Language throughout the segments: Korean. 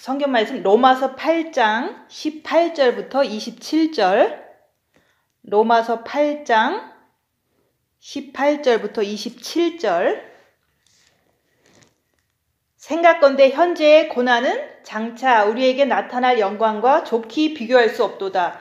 성경 말씀 로마서 8장 18절부터 27절. 로마서 8장 18절부터 27절. 생각건대 현재의 고난은 장차 우리에게 나타날 영광과 좋게 비교할 수 없도다.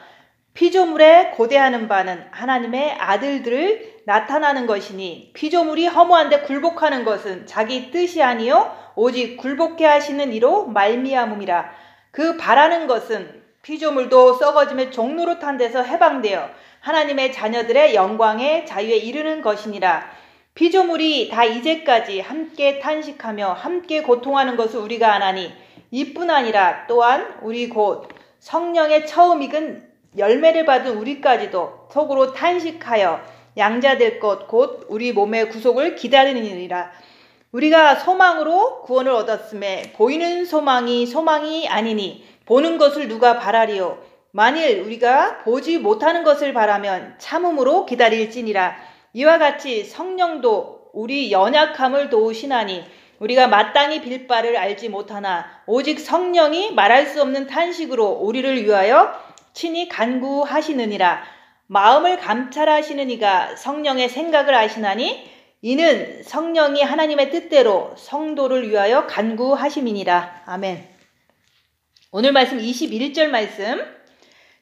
피조물에 고대하는 바는 하나님의 아들들을 나타나는 것이니 피조물이 허무한데 굴복하는 것은 자기 뜻이 아니요 오직 굴복해 하시는 이로 말미암음이라. 그 바라는 것은 피조물도 썩어짐의 종로로 탄 데서 해방되어 하나님의 자녀들의 영광의 자유에 이르는 것이니라. 피조물이 다 이제까지 함께 탄식하며 함께 고통하는 것을 우리가 아나니 이뿐 아니라 또한 우리 곧 성령의 처음 익은 열매를 받은 우리까지도 속으로 탄식하여 양자될 것 곧 우리 몸의 구속을 기다리느니라. 우리가 소망으로 구원을 얻었음에 보이는 소망이 아니니 보는 것을 누가 바라리요. 만일 우리가 보지 못하는 것을 바라면 참음으로 기다릴지니라. 이와 같이 성령도 우리 연약함을 도우시나니 우리가 마땅히 빌 바를 알지 못하나 오직 성령이 말할 수 없는 탄식으로 우리를 위하여 친히 간구하시느니라. 마음을 감찰하시는 이가 성령의 생각을 아시나니 이는 성령이 하나님의 뜻대로 성도를 위하여 간구하심이니라. 아멘. 오늘 말씀 21절 말씀.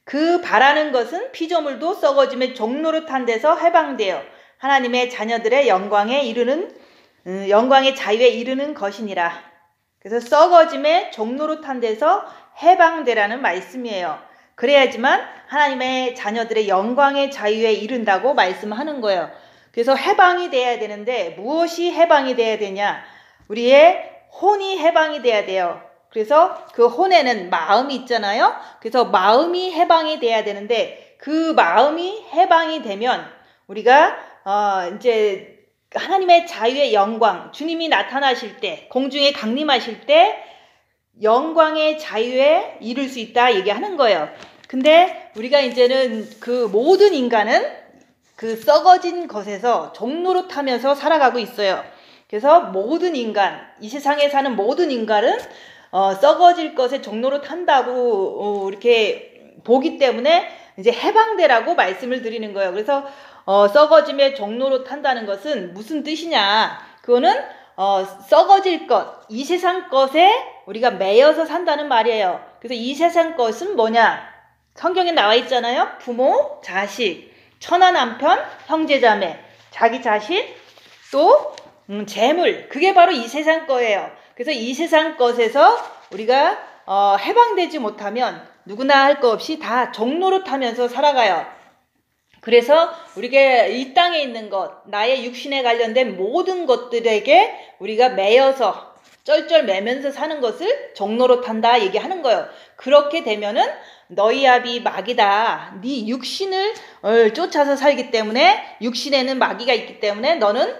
그 바라는 것은 피조물도 썩어짐의 종로로 탄 데서 해방되어 하나님의 자녀들의 영광의 자유에 이르는 것이니라. 그래서 썩어짐의 종로로 탄 데서 해방되라는 말씀이에요. 그래야지만 하나님의 자녀들의 영광의 자유에 이른다고 말씀하는 거예요. 그래서 해방이 돼야 되는데 무엇이 해방이 돼야 되냐? 우리의 혼이 해방이 돼야 돼요. 그래서 그 혼에는 마음이 있잖아요. 그래서 마음이 해방이 돼야 되는데 그 마음이 해방이 되면 우리가 이제 하나님의 자유의 영광, 주님이 나타나실 때, 공중에 강림하실 때 영광의 자유에 이를 수 있다 얘기하는 거예요. 근데 우리가 이제는 그 모든 인간은 그 썩어진 것에서 종로로 타면서 살아가고 있어요. 그래서 모든 인간, 이 세상에 사는 모든 인간은 썩어질 것에 종로로 탄다고 이렇게 보기 때문에 이제 해방되라고 말씀을 드리는 거예요. 그래서 썩어짐의 종로로 탄다는 것은 무슨 뜻이냐? 그거는 썩어질 것, 이 세상 것에 우리가 매여서 산다는 말이에요. 그래서 이 세상 것은 뭐냐? 성경에 나와 있잖아요. 부모, 자식, 처나 남편, 형제자매, 자기 자신, 또 재물. 그게 바로 이 세상 거예요. 그래서 이 세상 것에서 우리가 해방되지 못하면 누구나 할 거 없이 다 종로로 타면서 살아가요. 그래서 우리가 이 땅에 있는 것, 나의 육신에 관련된 모든 것들에게 우리가 매여서 쩔쩔 매면서 사는 것을 종로로 탄다 얘기하는 거예요. 그렇게 되면은 너희 아비 마귀다. 네 육신을 쫓아서 살기 때문에 육신에는 마귀가 있기 때문에 너는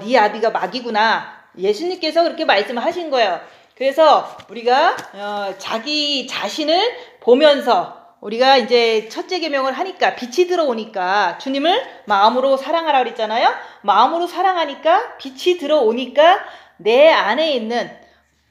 네 아비가 마귀구나. 예수님께서 그렇게 말씀하신 거예요. 그래서 우리가 자기 자신을 보면서 우리가 이제 첫째 계명을 하니까 빛이 들어오니까 주님을 마음으로 사랑하라 그랬잖아요. 마음으로 사랑하니까 빛이 들어오니까 내 안에 있는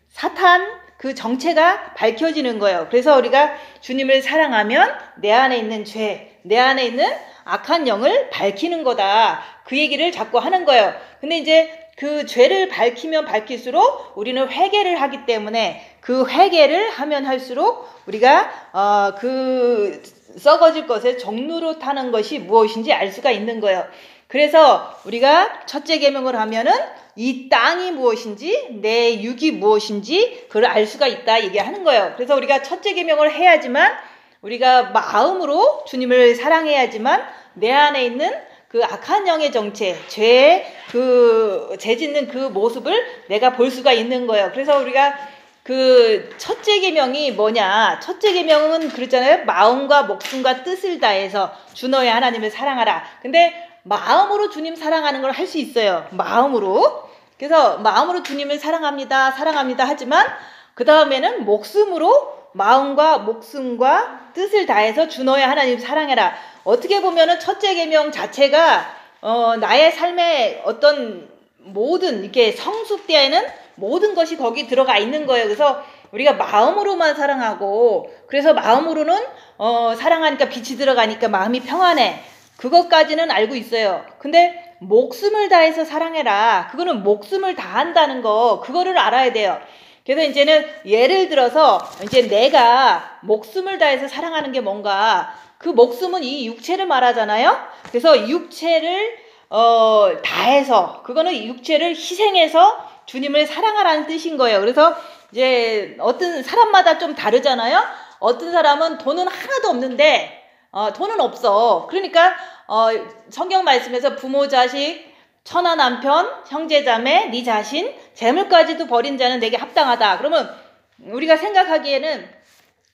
사탄 그 정체가 밝혀지는 거예요. 그래서 우리가 주님을 사랑하면 내 안에 있는 죄, 내 안에 있는 악한 영을 밝히는 거다. 그 얘기를 자꾸 하는 거예요. 근데 이제 그 죄를 밝히면 밝힐수록 우리는 회개를 하기 때문에 그 회개를 하면 할수록 우리가 그 썩어질 것에 종로로 타는 것이 무엇인지 알 수가 있는 거예요. 그래서 우리가 첫째 계명을 하면은 이 땅이 무엇인지 내 육이 무엇인지 그걸 알 수가 있다 얘기하는 거예요. 그래서 우리가 첫째 계명을 해야지만 우리가 마음으로 주님을 사랑해야지만 내 안에 있는 그 악한 영의 정체, 죄의 그 죄짓는 그 모습을 내가 볼 수가 있는 거예요. 그래서 우리가 그 첫째 계명이 뭐냐? 첫째 계명은 그랬잖아요. 마음과 목숨과 뜻을 다해서 주 너의 하나님을 사랑하라. 근데 마음으로 주님 사랑하는 걸 할 수 있어요. 마음으로. 그래서 마음으로 주님을 사랑합니다 하지만 그 다음에는 목숨으로 마음과 목숨과 뜻을 다해서 주 너의 하나님 사랑해라. 어떻게 보면은 첫째 계명 자체가 나의 삶의 어떤 모든 이렇게 성숙되는 모든 것이 거기 들어가 있는 거예요. 그래서 우리가 마음으로만 사랑하고 그래서 마음으로는 사랑하니까 빛이 들어가니까 마음이 평안해. 그것까지는 알고 있어요. 근데 목숨을 다해서 사랑해라. 그거는 목숨을 다한다는 거 그거를 알아야 돼요. 그래서 이제는 예를 들어서 이제 내가 목숨을 다해서 사랑하는 게 뭔가 그 목숨은 이 육체를 말하잖아요. 그래서 육체를 다해서 그거는 육체를 희생해서 주님을 사랑하라는 뜻인 거예요. 그래서 이제 어떤 사람마다 좀 다르잖아요. 어떤 사람은 돈은 하나도 없는데 돈은 없어. 그러니까 성경 말씀에서 부모 자식 처나 남편 형제 자매 네 자신 재물까지도 버린 자는 내게 합당하다. 그러면 우리가 생각하기에는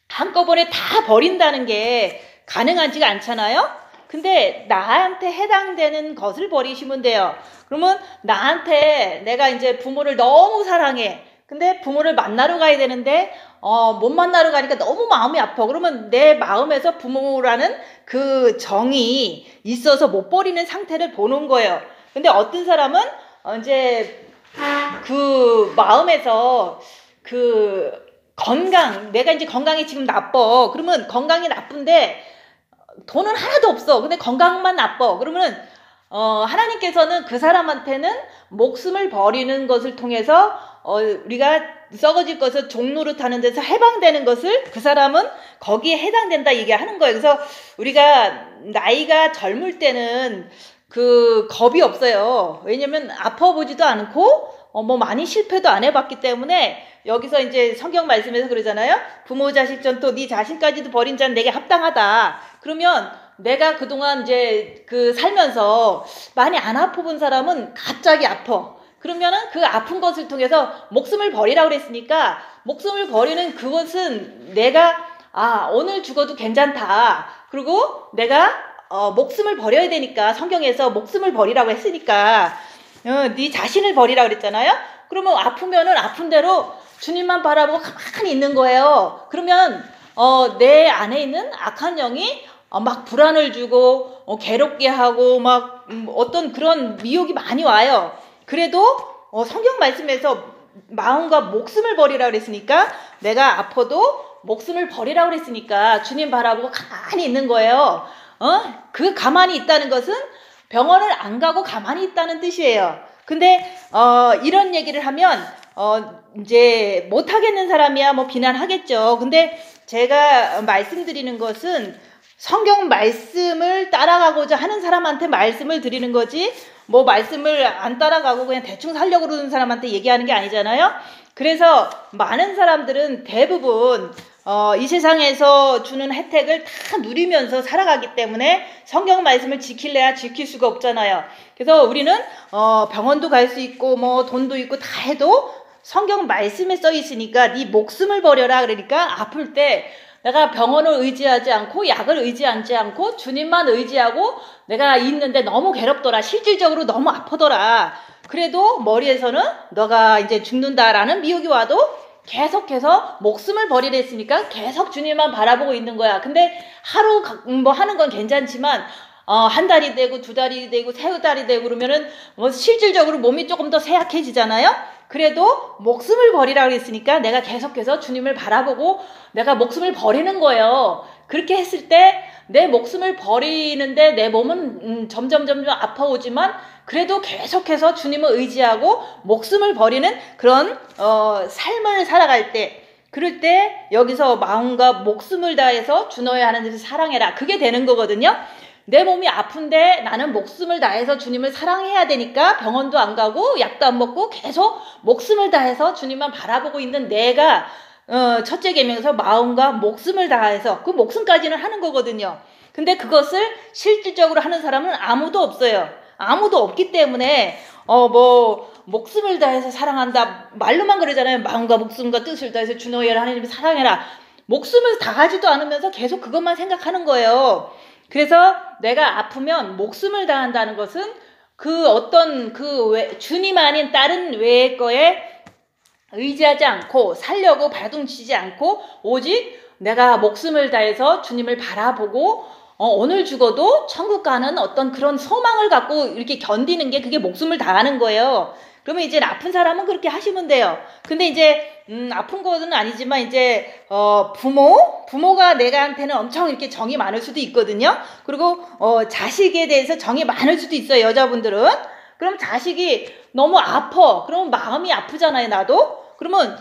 한꺼번에 다 버린다는 게 가능하지가 않잖아요. 근데 나한테 해당되는 것을 버리시면 돼요. 그러면 나한테 내가 이제 부모를 너무 사랑해. 근데 부모를 만나러 가야 되는데 못 만나러 가니까 너무 마음이 아파. 그러면 내 마음에서 부모라는 그 정이 있어서 못 버리는 상태를 보는 거예요. 근데 어떤 사람은 이제 그 마음에서 그 건강, 내가 이제 건강이 지금 나빠. 그러면 건강이 나쁜데 돈은 하나도 없어. 근데 건강만 나빠. 그러면 하나님께서는 그 사람한테는 목숨을 버리는 것을 통해서 우리가 썩어질 것을 종로릇 하는 데서 해방되는 것을 그 사람은 거기에 해당된다 얘기하는 거예요. 그래서 우리가 나이가 젊을 때는 그 겁이 없어요. 왜냐면 아파보지도 않고 뭐 많이 실패도 안 해봤기 때문에 여기서 이제 성경 말씀에서 그러잖아요. 부모 자식 전토 네 자신까지도 버린 자는 내게 합당하다. 그러면 내가 그동안 이제 그 살면서 많이 안 아파본 사람은 갑자기 아파. 그러면은 그 아픈 것을 통해서 목숨을 버리라고 그랬으니까 목숨을 버리는 그것은 내가 오늘 죽어도 괜찮다. 그리고 내가 목숨을 버려야 되니까 성경에서 목숨을 버리라고 했으니까 네 자신을 버리라고 그랬잖아요. 그러면 아프면은 아픈 대로 주님만 바라보고 가만히 있는 거예요. 그러면 내 안에 있는 악한 영이 막 불안을 주고 괴롭게 하고 막 어떤 그런 미혹이 많이 와요. 그래도 성경 말씀에서 마음과 목숨을 버리라고 그랬으니까 내가 아파도 목숨을 버리라고 그랬으니까 주님 바라보고 가만히 있는 거예요. 그 가만히 있다는 것은 병원을 안 가고 가만히 있다는 뜻이에요. 근데 이런 얘기를 하면 이제 못하겠는 사람이야 뭐 비난하겠죠. 근데 제가 말씀드리는 것은 성경 말씀을 따라가고자 하는 사람한테 말씀을 드리는 거지 뭐 말씀을 안 따라가고 그냥 대충 살려고 그러는 사람한테 얘기하는 게 아니잖아요. 그래서 많은 사람들은 대부분 이 세상에서 주는 혜택을 다 누리면서 살아가기 때문에 성경 말씀을 지킬래야 지킬 수가 없잖아요. 그래서 우리는 병원도 갈 수 있고 뭐 돈도 있고 다 해도 성경 말씀에 써 있으니까 네 목숨을 버려라. 그러니까 아플 때 내가 병원을 의지하지 않고 약을 의지하지 않고 주님만 의지하고 내가 있는데 너무 괴롭더라. 실질적으로 너무 아프더라. 그래도 머리에서는 너가 이제 죽는다라는 미혹이 와도 계속해서 목숨을 버리랬으니까 계속 주님만 바라보고 있는 거야. 근데 하루 뭐 하는 건 괜찮지만 한 달이 되고 두 달이 되고 세 달이 되고 그러면은 뭐 실질적으로 몸이 조금 더 쇠약해지잖아요. 그래도 목숨을 버리라고 했으니까 내가 계속해서 주님을 바라보고 내가 목숨을 버리는 거예요. 그렇게 했을 때 내 목숨을 버리는데 내 몸은 점점 아파오지만 그래도 계속해서 주님을 의지하고 목숨을 버리는 그런 삶을 살아갈 때 그럴 때 여기서 마음과 목숨을 다해서 주 너의 하나님을 사랑해라. 그게 되는 거거든요. 내 몸이 아픈데 나는 목숨을 다해서 주님을 사랑해야 되니까 병원도 안 가고 약도 안 먹고 계속 목숨을 다해서 주님만 바라보고 있는 내가 첫째 계명에서 마음과 목숨을 다해서 그 목숨까지는 하는 거거든요. 근데 그것을 실질적으로 하는 사람은 아무도 없어요. 아무도 없기 때문에 뭐 목숨을 다해서 사랑한다 말로만 그러잖아요. 마음과 목숨과 뜻을 다해서 주 너의 하나님을 사랑해라. 목숨을 다하지도 않으면서 계속 그것만 생각하는 거예요. 그래서 내가 아프면 목숨을 다한다는 것은 그 어떤 주님 아닌 다른 외의 거에 의지하지 않고 살려고 발동치지 않고 오직 내가 목숨을 다해서 주님을 바라보고 오늘 죽어도 천국 가는 어떤 그런 소망을 갖고 이렇게 견디는 게 그게 목숨을 다하는 거예요. 그러면 이제 아픈 사람은 그렇게 하시면 돼요. 근데 이제 아픈 거는 아니지만 이제 부모가 내가한테는 엄청 이렇게 정이 많을 수도 있거든요. 그리고 자식에 대해서 정이 많을 수도 있어요, 여자분들은. 그럼 자식이 너무 아파. 그러면 마음이 아프잖아요, 나도. 그러면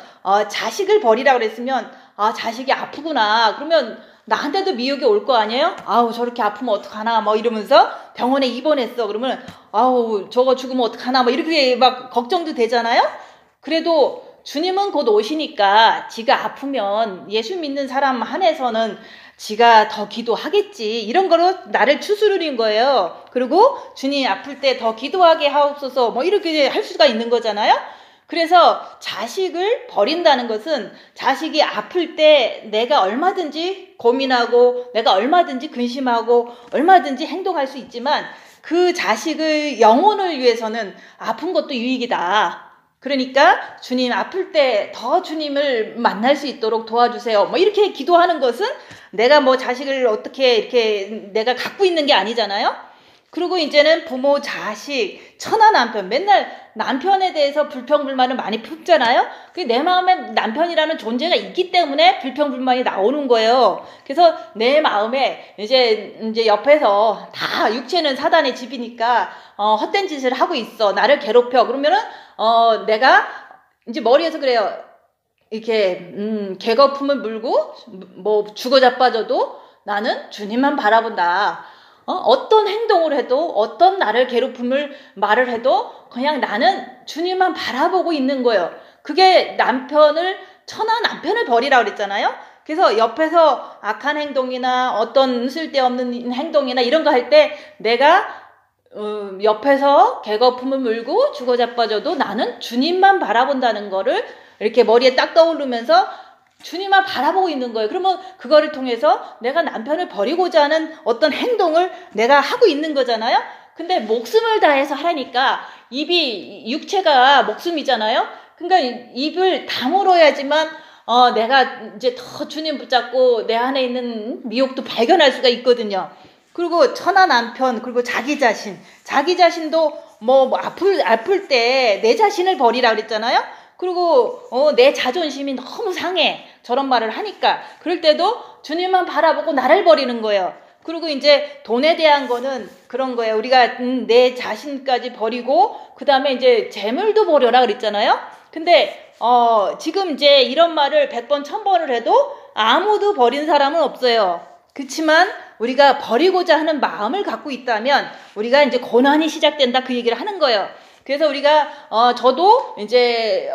자식을 버리라 그랬으면 자식이 아프구나. 그러면 나한테도 미혹이 올 거 아니에요? 아우, 저렇게 아프면 어떡하나 뭐 이러면서 병원에 입원했어. 그러면 아우, 저거 죽으면 어떡하나 뭐 이렇게 막 걱정도 되잖아요. 그래도 주님은 곧 오시니까 지가 아프면 예수 믿는 사람 한해서는 지가 더 기도하겠지. 이런 거로 나를 추스르는 거예요. 그리고 주님 아플 때 더 기도하게 하옵소서 뭐 이렇게 할 수가 있는 거잖아요. 그래서 자식을 버린다는 것은 자식이 아플 때 내가 얼마든지 고민하고 내가 얼마든지 근심하고 얼마든지 행동할 수 있지만 그 자식의 영혼을 위해서는 아픈 것도 유익이다. 그러니까 주님 아플 때 더 주님을 만날 수 있도록 도와주세요. 뭐 이렇게 기도하는 것은 내가 뭐 자식을 어떻게 이렇게 내가 갖고 있는 게 아니잖아요. 그리고 이제는 부모, 자식, 처나 남편, 맨날 남편에 대해서 불평불만을 많이 품잖아요. 내 마음에 남편이라는 존재가 있기 때문에 불평불만이 나오는 거예요. 그래서 내 마음에 이제 옆에서 다 육체는 사단의 집이니까 헛된 짓을 하고 있어. 나를 괴롭혀. 그러면은 내가 이제 머리에서 그래요. 이렇게 개거품을 물고 뭐 죽어 자빠져도 나는 주님만 바라본다. 어떤 행동을 해도 어떤 나를 괴롭힘을 말을 해도 그냥 나는 주님만 바라보고 있는 거예요. 그게 처나 남편을 버리라 그랬잖아요. 그래서 옆에서 악한 행동이나 어떤 쓸데없는 행동이나 이런 거 할 때 내가 옆에서 개거품을 물고 죽어 자빠져도 나는 주님만 바라본다는 거를 이렇게 머리에 딱 떠오르면서 주님만 바라보고 있는 거예요. 그러면 그거를 통해서 내가 남편을 버리고자 하는 어떤 행동을 내가 하고 있는 거잖아요. 근데 목숨을 다해서 하라니까 육체가 목숨이잖아요. 그러니까 입을 다물어야지만 내가 이제 더 주님 붙잡고 내 안에 있는 미혹도 발견할 수가 있거든요. 그리고 처나 남편, 그리고 자기 자신도 뭐 아플 때 내 자신을 버리라 그랬잖아요. 그리고 내 자존심이 너무 상해. 저런 말을 하니까. 그럴 때도 주님만 바라보고 나를 버리는 거예요. 그리고 이제 돈에 대한 거는 그런 거예요. 우리가 내 자신까지 버리고 그 다음에 이제 재물도 버려라 그랬잖아요. 근데 지금 이제 이런 말을 100번 1000번을 해도 아무도 버린 사람은 없어요. 그렇지만 우리가 버리고자 하는 마음을 갖고 있다면 우리가 이제 고난이 시작된다 그 얘기를 하는 거예요. 그래서 우리가 저도 이제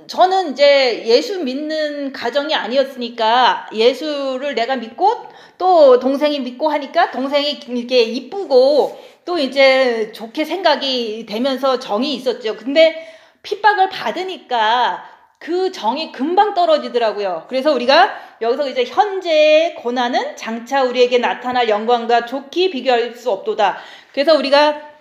저는 이제 예수 믿는 가정이 아니었으니까 예수를 내가 믿고 또 동생이 믿고 하니까 동생이 이렇게 이쁘고 또 이제 좋게 생각이 되면서 정이 있었죠. 근데 핍박을 받으니까 그 정이 금방 떨어지더라고요. 그래서 우리가 여기서 이제 현재의 고난은 장차 우리에게 나타날 영광과 좋게 비교할 수 없도다. 그래서 우리가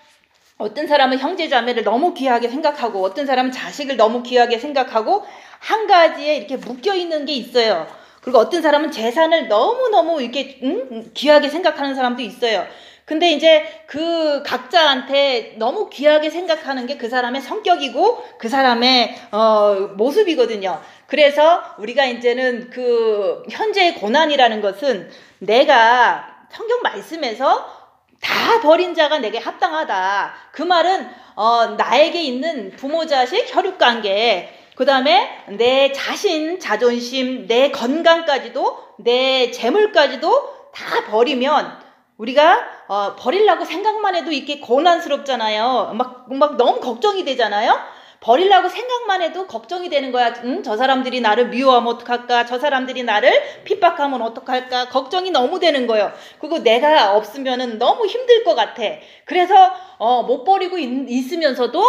어떤 사람은 형제 자매를 너무 귀하게 생각하고 어떤 사람은 자식을 너무 귀하게 생각하고 한 가지에 이렇게 묶여 있는 게 있어요. 그리고 어떤 사람은 재산을 너무너무 이렇게 귀하게 생각하는 사람도 있어요. 근데 이제 그 각자한테 너무 귀하게 생각하는 게 그 사람의 성격이고 그 사람의 모습이거든요. 그래서 우리가 이제는 그 현재의 고난이라는 것은 내가 성경 말씀에서 다 버린 자가 내게 합당하다. 그 말은 나에게 있는 부모 자식 혈육관계, 그 다음에 내 자신 자존심, 내 건강까지도 내 재물까지도 다 버리면 우리가 버리려고 생각만 해도 이렇게 고난스럽잖아요. 막 너무 걱정이 되잖아요. 버리려고 생각만 해도 걱정이 되는 거야. 저 사람들이 나를 미워하면 어떡할까? 저 사람들이 나를 핍박하면 어떡할까? 걱정이 너무 되는 거예요. 그리고 내가 없으면은 너무 힘들 것 같아. 그래서 못 버리고 있으면서도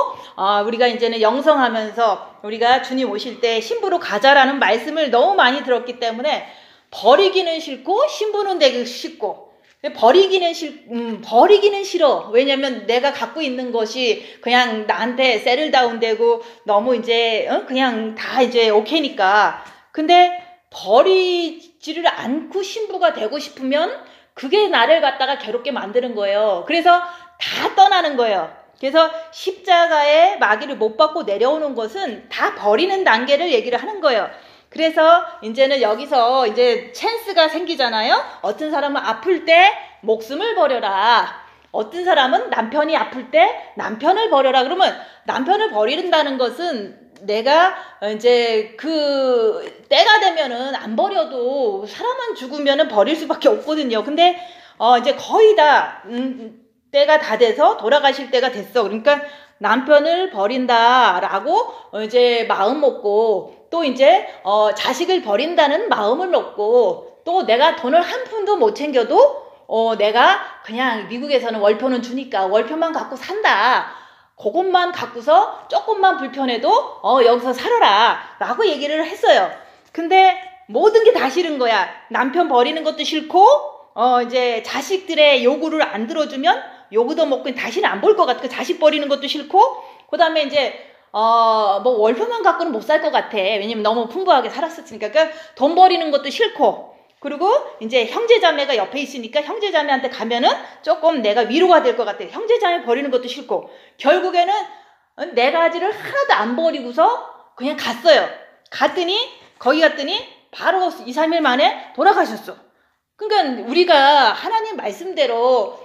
우리가 이제는 영성하면서 우리가 주님 오실 때 신부로 가자라는 말씀을 너무 많이 들었기 때문에 버리기는 싫고 신부는 되기 쉽고 버리기는 싫어. 왜냐면 내가 갖고 있는 것이 그냥 나한테 세틀다운 되고 너무 이제 그냥 다 이제 오케이니까. 근데 버리지를 않고 신부가 되고 싶으면 그게 나를 갖다가 괴롭게 만드는 거예요. 그래서 다 떠나는 거예요. 그래서 십자가의 마귀를 못 받고 내려오는 것은 다 버리는 단계를 얘기를 하는 거예요. 그래서 이제는 여기서 이제 찬스가 생기잖아요. 어떤 사람은 아플 때 목숨을 버려라. 어떤 사람은 남편이 아플 때 남편을 버려라. 그러면 남편을 버린다는 것은 내가 이제 그 때가 되면은 안 버려도 사람만 죽으면은 버릴 수밖에 없거든요. 근데 이제 거의 다 때가 다 돼서 돌아가실 때가 됐어. 그러니까 남편을 버린다라고 이제 마음 먹고 또 이제 자식을 버린다는 마음을 먹고 또 내가 돈을 한 푼도 못 챙겨도 내가 그냥 미국에서는 월표는 주니까 월표만 갖고 산다. 그것만 갖고서 조금만 불편해도 여기서 살아라 라고 얘기를 했어요. 근데 모든 게 다 싫은 거야. 남편 버리는 것도 싫고 이제 자식들의 요구를 안 들어주면 요구도 먹고 다시는 안 볼 것 같아. 자식 버리는 것도 싫고 그 다음에 이제 뭐 월표만 갖고는 못 살 것 같아. 왜냐면 너무 풍부하게 살았으니까. 그러니까 돈 버리는 것도 싫고 그리고 이제 형제자매가 옆에 있으니까 형제자매한테 가면은 조금 내가 위로가 될 것 같아. 형제자매 버리는 것도 싫고 결국에는 네 가지를 하나도 안 버리고서 그냥 갔어요. 거기 갔더니 바로 2, 3일 만에 돌아가셨어. 그러니까 우리가 하나님 말씀대로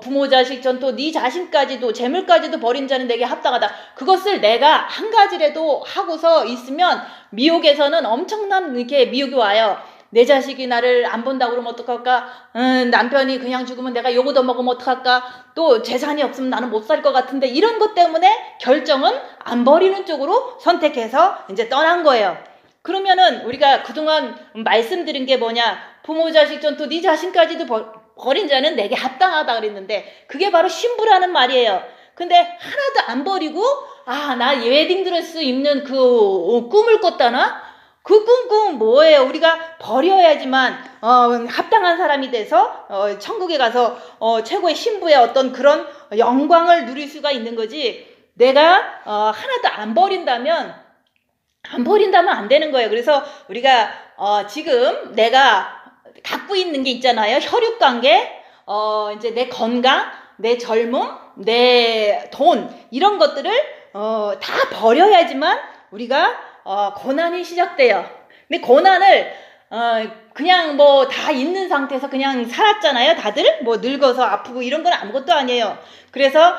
부모 자식 전토 네 자신까지도 재물까지도 버린 자는 내게 합당하다. 그것을 내가 한 가지라도 하고서 있으면 미혹에서는 엄청난 이렇게 미혹이 와요. 내 자식이 나를 안 본다고 그러면 어떡할까? 남편이 그냥 죽으면 내가 요거 더 먹으면 어떡할까? 또 재산이 없으면 나는 못 살 것 같은데 이런 것 때문에 결정은 안 버리는 쪽으로 선택해서 이제 떠난 거예요. 그러면은 우리가 그동안 말씀드린 게 뭐냐? 부모 자식 전토 네 자신까지도 버린 자는 내게 합당하다 그랬는데 그게 바로 신부라는 말이에요. 근데 하나도 안 버리고 나 웨딩드레스 입는 그 꿈을 꿨다나? 그 꿈은 뭐예요? 우리가 버려야지만 합당한 사람이 돼서 천국에 가서 최고의 신부의 어떤 그런 영광을 누릴 수가 있는 거지. 내가 하나도 안 버린다면 안 되는 거예요. 그래서 우리가 지금 내가 갖고 있는 게 있잖아요. 혈육관계, 이제 내 건강, 내 젊음, 내 돈 이런 것들을 다 버려야지만 우리가 고난이 시작돼요. 근데 고난을 그냥 뭐 다 있는 상태에서 그냥 살았잖아요. 다들 뭐 늙어서 아프고 이런 건 아무것도 아니에요. 그래서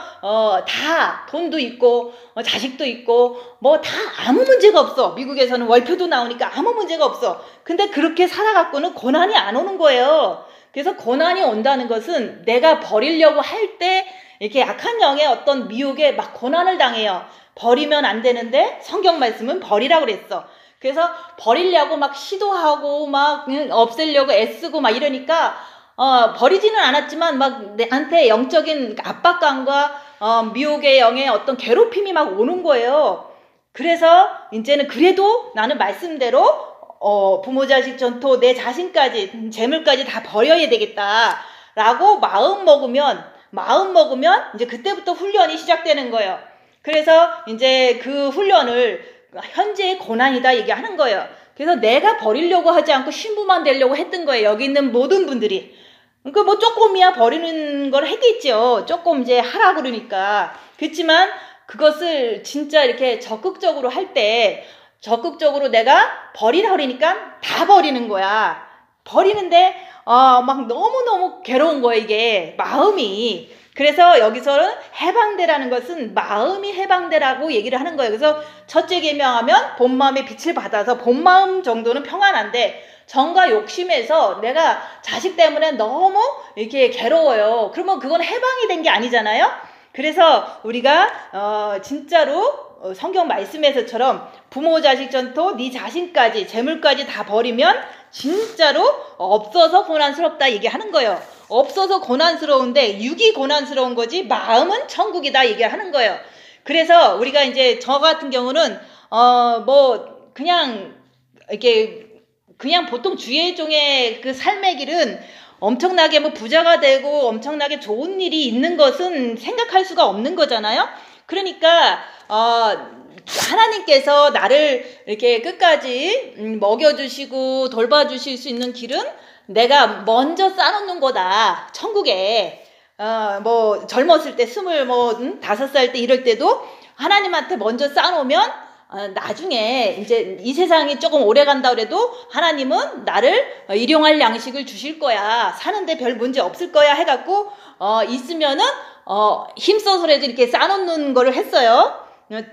다 돈도 있고 자식도 있고 뭐 다 아무 문제가 없어. 미국에서는 월표도 나오니까 아무 문제가 없어. 근데 그렇게 살아갖고는 고난이 안 오는 거예요. 그래서 고난이 온다는 것은 내가 버리려고 할 때 이렇게 약한 영의 어떤 미혹에 막 고난을 당해요. 버리면 안 되는데 성경 말씀은 버리라고 그랬어. 그래서 버리려고 막 시도하고 막 없애려고 애쓰고 막 이러니까 버리지는 않았지만 막 내한테 영적인 압박감과 미혹의 영의 어떤 괴롭힘이 막 오는 거예요. 그래서 이제는 그래도 나는 말씀대로 부모 자식 전토 내 자신까지 재물까지 다 버려야 되겠다라고 마음 먹으면 이제 그때부터 훈련이 시작되는 거예요. 그래서 이제 그 훈련을 현재의 고난이다 얘기하는 거예요. 그래서 내가 버리려고 하지 않고 신부만 되려고 했던 거예요. 여기 있는 모든 분들이. 그러니까 뭐 조금이야 버리는 걸 했겠죠. 조금 이제 하라 그러니까. 그렇지만 그것을 진짜 이렇게 적극적으로 할 때 적극적으로 내가 버리라 그러니까 다 버리는 거야. 버리는데 막 너무너무 괴로운 거예요. 이게 마음이. 그래서 여기서는 해방되라는 것은 마음이 해방되라고 얘기를 하는 거예요. 그래서 첫째 계명하면 본마음의 빛을 받아서 본마음 정도는 평안한데 정과 욕심에서 내가 자식 때문에 너무 이렇게 괴로워요. 그러면 그건 해방이 된 게 아니잖아요. 그래서 우리가 진짜로 성경 말씀에서처럼 부모 자식 전토 네 자신까지 재물까지 다 버리면 진짜로 없어서 고난스럽다 얘기하는 거예요. 없어서 고난스러운데 육이 고난스러운 거지 마음은 천국이다 얘기하는 거예요. 그래서 우리가 이제 저 같은 경우는 뭐 그냥 이렇게 그냥 보통 주의 종의 그 삶의 길은 엄청나게 뭐 부자가 되고 엄청나게 좋은 일이 있는 것은 생각할 수가 없는 거잖아요. 그러니까 하나님께서 나를 이렇게 끝까지 먹여주시고 돌봐주실 수 있는 길은 내가 먼저 쌓아놓는 거다. 천국에. 뭐 젊었을 때 25살 때 이럴 때도 하나님한테 먼저 쌓아놓으면 나중에 이제 이 세상이 조금 오래 간다 그래도 하나님은 나를 일용할 양식을 주실 거야. 사는데 별 문제 없을 거야 해갖고 있으면은 힘써서라도 이렇게 쌓아놓는 거를 했어요.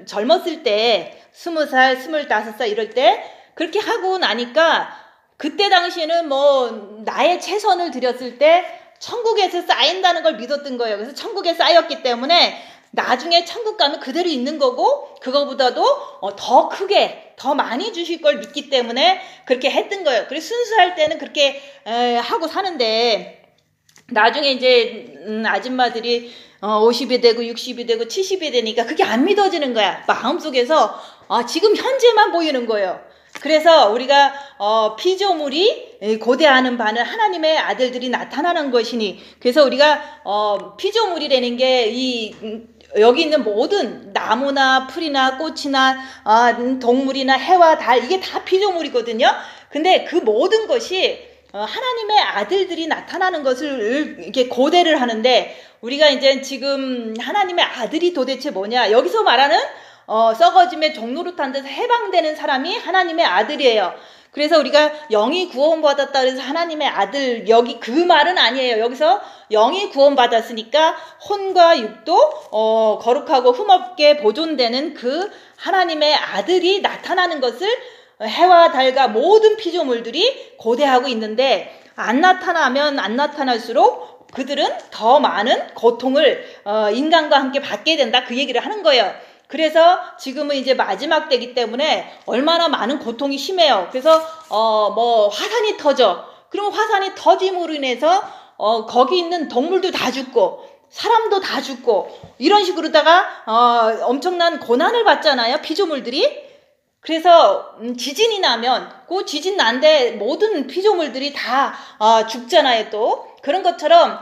젊었을 때 20살, 25살 이럴 때 그렇게 하고 나니까 그때 당시에는 뭐 나의 최선을 들였을 때 천국에서 쌓인다는 걸 믿었던 거예요. 그래서 천국에 쌓였기 때문에 나중에 천국 가면 그대로 있는 거고 그거보다도 더 크게 더 많이 주실 걸 믿기 때문에 그렇게 했던 거예요. 그래서 순수할 때는 그렇게 하고 사는데 나중에 이제 아줌마들이 50이 되고 60이 되고 70이 되니까 그게 안 믿어지는 거야. 마음속에서 지금 현재만 보이는 거예요. 그래서 우리가 피조물이 고대하는 바는 하나님의 아들들이 나타나는 것이니, 그래서 우리가 피조물이라는 게 여기 있는 모든 나무나 풀이나 꽃이나 동물이나 해와 달, 이게 다 피조물이거든요. 근데 그 모든 것이 하나님의 아들들이 나타나는 것을 이렇게 고대를 하는데, 우리가 이제 지금 하나님의 아들이 도대체 뭐냐, 여기서 말하는 썩어짐의 종노릇한 데서 해방되는 사람이 하나님의 아들이에요. 그래서 우리가 영이 구원받았다 그래서 하나님의 아들, 여기 그 말은 아니에요. 여기서 영이 구원받았으니까 혼과 육도 거룩하고 흠없게 보존되는 그 하나님의 아들이 나타나는 것을 해와 달과 모든 피조물들이 고대하고 있는데, 안 나타나면 안 나타날수록 그들은 더 많은 고통을 인간과 함께 받게 된다, 그 얘기를 하는 거예요. 그래서 지금은 이제 마지막 때이기 때문에 얼마나 많은 고통이 심해요. 그래서 뭐 화산이 터져. 그럼 화산이 터짐으로 인해서 거기 있는 동물도 다 죽고 사람도 다 죽고 이런 식으로다가 엄청난 고난을 받잖아요, 피조물들이. 그래서 지진이 나면 그 지진 난데 모든 피조물들이 다 죽잖아요. 또 그런 것처럼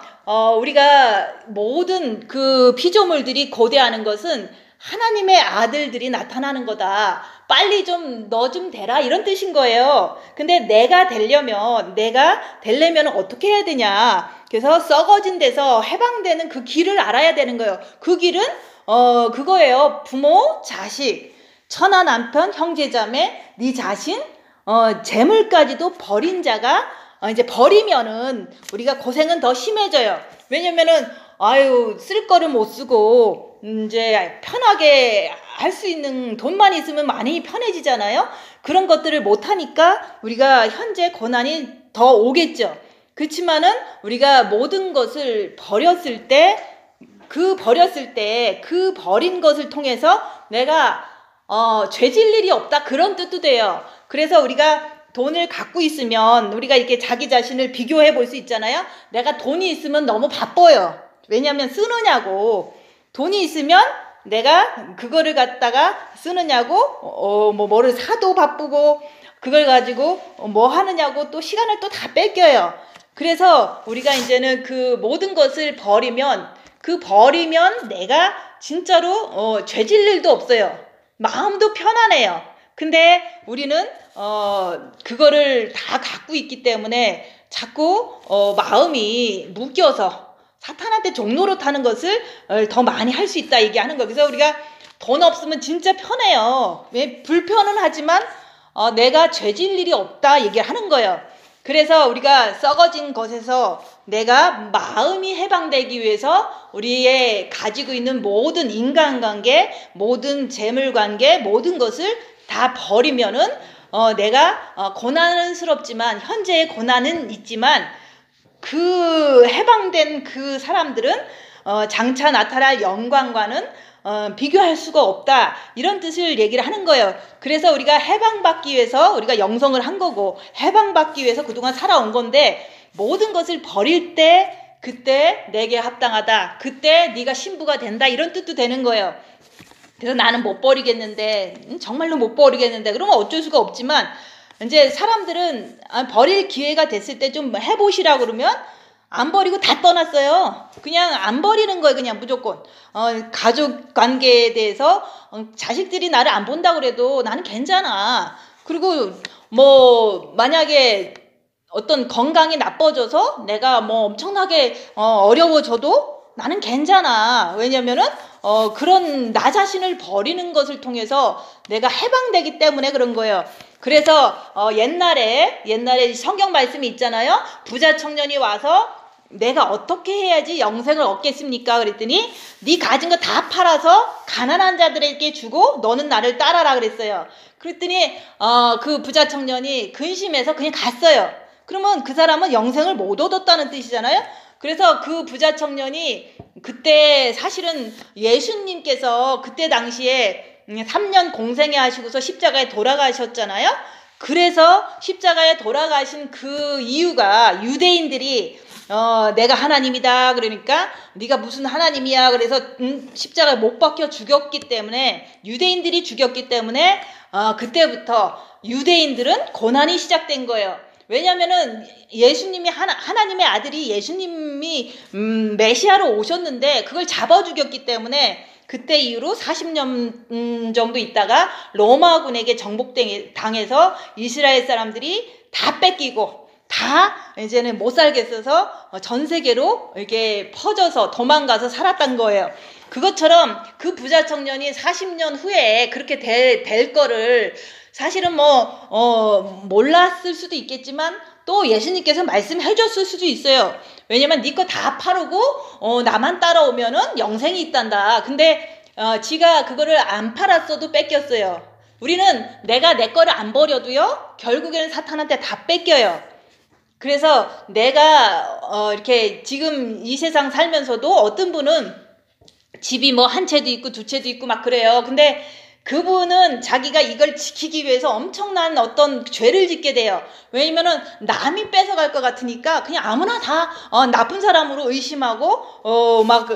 우리가 모든 그 피조물들이 고대하는 것은 하나님의 아들들이 나타나는 거다. 빨리 좀 너 좀 되라, 이런 뜻인 거예요. 근데 내가 되려면 어떻게 해야 되냐. 그래서 썩어진 데서 해방되는 그 길을 알아야 되는 거예요. 그 길은 그거예요. 부모, 자식, 처나 남편, 형제자매, 네 자신, 재물까지도 버린 자가 이제 버리면은 우리가 고생은 더 심해져요. 왜냐면은 쓸 거를 못 쓰고 이제 편하게 할 수 있는 돈만 있으면 많이 편해지잖아요. 그런 것들을 못 하니까 우리가 현재 고난이 더 오겠죠. 그렇지만은 우리가 모든 것을 버렸을 때 그 버린 것을 통해서 내가 죄질 일이 없다, 그런 뜻도 돼요. 그래서 우리가 돈을 갖고 있으면 우리가 이렇게 자기 자신을 비교해 볼 수 있잖아요. 내가 돈이 있으면 너무 바빠요. 왜냐하면 쓰느냐고. 돈이 있으면 내가 그거를 갖다가 쓰느냐고 뭐를 사도 바쁘고 그걸 가지고 뭐 하느냐고 또 시간을 또 다 뺏겨요. 그래서 우리가 이제는 그 모든 것을 버리면 내가 진짜로 죄질 일도 없어요. 마음도 편안해요. 근데 우리는 그거를 다 갖고 있기 때문에 자꾸 마음이 묶여서 사탄한테 종노릇하는 것을 더 많이 할 수 있다 얘기하는 거예요. 그래서 우리가 돈 없으면 진짜 편해요. 왜? 불편은 하지만 내가 죄질 일이 없다 얘기하는 거예요. 그래서 우리가 썩어진 것에서 내가 마음이 해방되기 위해서 우리의 가지고 있는 모든 인간관계, 모든 재물관계, 모든 것을 다 버리면은 내가 고난스럽지만, 현재의 고난은 있지만 그 해방된 그 사람들은 장차 나타날 영광과는 비교할 수가 없다, 이런 뜻을 얘기를 하는 거예요. 그래서 우리가 해방받기 위해서 우리가 영성을 한 거고, 해방받기 위해서 그동안 살아온 건데, 모든 것을 버릴 때 그때 내게 합당하다, 그때 네가 신부가 된다, 이런 뜻도 되는 거예요. 그래서 나는 못 버리겠는데, 정말로 못 버리겠는데, 그러면 어쩔 수가 없지만, 이제 사람들은 버릴 기회가 됐을 때 좀 해보시라고 그러면 안 버리고 다 떠났어요. 그냥 안 버리는 거예요. 그냥 무조건. 가족 관계에 대해서 자식들이 나를 안 본다고 그래도 나는 괜찮아. 그리고 뭐 만약에 어떤 건강이 나빠져서 내가 뭐 엄청나게 어려워져도 나는 괜찮아. 왜냐면은 그런 나 자신을 버리는 것을 통해서 내가 해방되기 때문에 그런 거예요. 그래서 옛날에 성경 말씀이 있잖아요. 부자 청년이 와서 내가 어떻게 해야지 영생을 얻겠습니까? 그랬더니 네 가진 거 다 팔아서 가난한 자들에게 주고 너는 나를 따라라 그랬어요. 그랬더니 그 부자 청년이 근심해서 그냥 갔어요. 그러면 그 사람은 영생을 못 얻었다는 뜻이잖아요. 그래서 그 부자 청년이 그때 사실은 예수님께서 그때 당시에 3년 공생애 하시고서 십자가에 돌아가셨잖아요. 그래서 십자가에 돌아가신 그 이유가 유대인들이 내가 하나님이다 그러니까 네가 무슨 하나님이야 그래서 십자가에 못 박혀 죽였기 때문에 유대인들이 죽였기 때문에 그때부터 유대인들은 고난이 시작된 거예요. 왜냐면은 예수님이 하나님의 아들이 예수님이 메시아로 오셨는데 그걸 잡아 죽였기 때문에 그때 이후로 40년 정도 있다가 로마군에게 정복당해서 이스라엘 사람들이 다 뺏기고 다 이제는 못 살겠어서 전 세계로 이렇게 퍼져서 도망가서 살았던 거예요. 그것처럼 그 부자 청년이 40년 후에 그렇게 될 거를 사실은 몰랐을 수도 있겠지만 또 예수님께서 말씀해 줬을 수도 있어요. 왜냐면 네 거 다 팔고 나만 따라오면은 영생이 있단다. 근데 지가 그거를 안 팔았어도 뺏겼어요. 우리는 내가 내 거를 안 버려도요 결국에는 사탄한테 다 뺏겨요. 그래서 내가 이렇게 지금 이 세상 살면서도 어떤 분은 집이 한 채도 있고 두 채도 있고 막 그래요. 근데 그분은 자기가 이걸 지키기 위해서 엄청난 어떤 죄를 짓게 돼요. 왜냐면은 남이 뺏어갈 것 같으니까 그냥 아무나 다 나쁜 사람으로 의심하고 막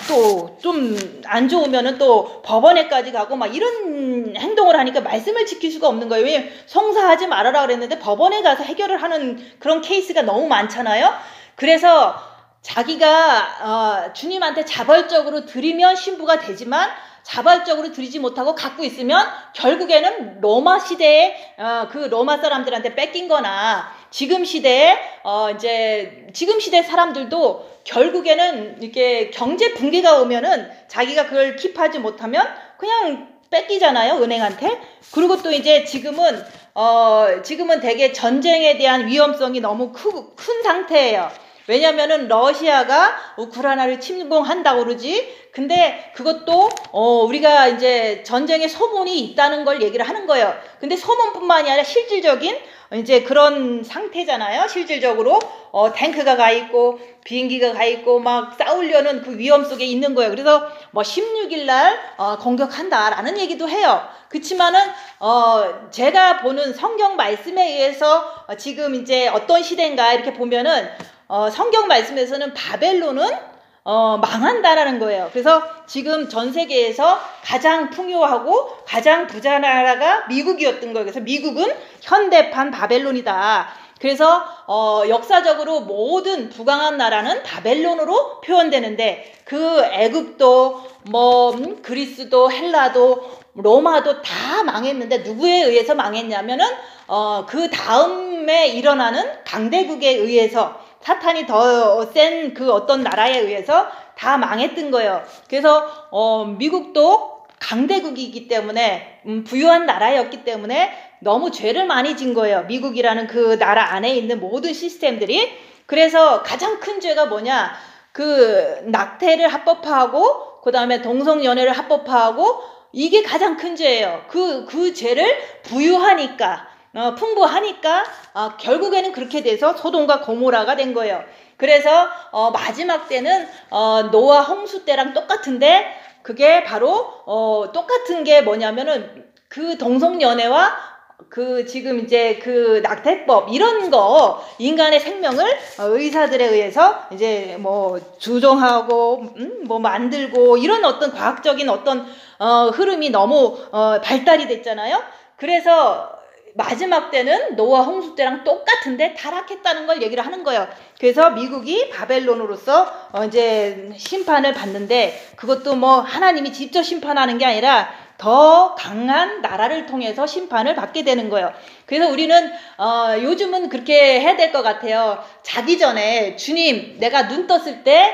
또 좀 안 좋으면은 또 법원에까지 가고 막 이런 행동을 하니까 말씀을 지킬 수가 없는 거예요. 왜냐면 성사하지 말아라 그랬는데 법원에 가서 해결을 하는 그런 케이스가 너무 많잖아요. 그래서 자기가 주님한테 자발적으로 드리면 신부가 되지만 자발적으로 드리지 못하고 갖고 있으면 결국에는 로마 시대에 그 로마 사람들한테 뺏긴 거나 지금 시대에 지금 시대 사람들도 결국에는 이렇게 경제 붕괴가 오면은 자기가 그걸 킵하지 못하면 그냥 뺏기잖아요, 은행한테. 그리고 또 이제 지금은 되게 전쟁에 대한 위험성이 너무 큰 상태예요. 왜냐면은 러시아가 우크라이나를 침공한다고 그러지. 근데 그것도 우리가 이제 전쟁에 소문이 있다는 걸 얘기를 하는 거예요. 근데 소문뿐만이 아니라 실질적인 이제 그런 상태잖아요. 실질적으로 탱크가 가 있고 비행기가 가 있고 막 싸우려는 그 위험 속에 있는 거예요. 그래서 16일 날 공격한다라는 얘기도 해요. 그렇지만은 제가 보는 성경 말씀에 의해서 지금 이제 어떤 시대인가 이렇게 보면은 성경 말씀에서는 바벨론은 망한다라는 거예요. 그래서 지금 전 세계에서 가장 풍요하고 가장 부자 나라가 미국이었던 거예요. 그래서 미국은 현대판 바벨론이다. 그래서 역사적으로 모든 부강한 나라는 바벨론으로 표현되는데 그 애굽도 그리스도 헬라도 로마도 다 망했는데 누구에 의해서 망했냐면은 그 다음에 일어나는 강대국에 의해서 사탄이 더 센 그 어떤 나라에 의해서 다 망했던 거예요. 그래서 미국도 강대국이기 때문에 부유한 나라였기 때문에 너무 죄를 많이 진 거예요. 미국이라는 그 나라 안에 있는 모든 시스템들이. 그래서 가장 큰 죄가 뭐냐? 그 낙태를 합법화하고 그 다음에 동성연애를 합법화하고 이게 가장 큰 죄예요. 그 죄를 부유하니까 풍부하니까 결국에는 그렇게 돼서 소돔과 고모라가 된 거예요. 그래서 마지막 때는 노아 홍수 때랑 똑같은데 그게 바로 똑같은 게 뭐냐면은 그 동성연애와 그 지금 이제 그 낙태법 이런 거 인간의 생명을 의사들에 의해서 이제 조종하고 만들고 이런 어떤 과학적인 어떤 흐름이 너무 발달이 됐잖아요. 그래서 마지막 때는 노아 홍수 때랑 똑같은데 타락했다는 걸 얘기를 하는 거예요. 그래서 미국이 바벨론으로서 이제 심판을 받는데 그것도 하나님이 직접 심판하는 게 아니라 더 강한 나라를 통해서 심판을 받게 되는 거예요. 그래서 우리는 요즘은 그렇게 해야 될 것 같아요. 자기 전에 주님 내가 눈 떴을 때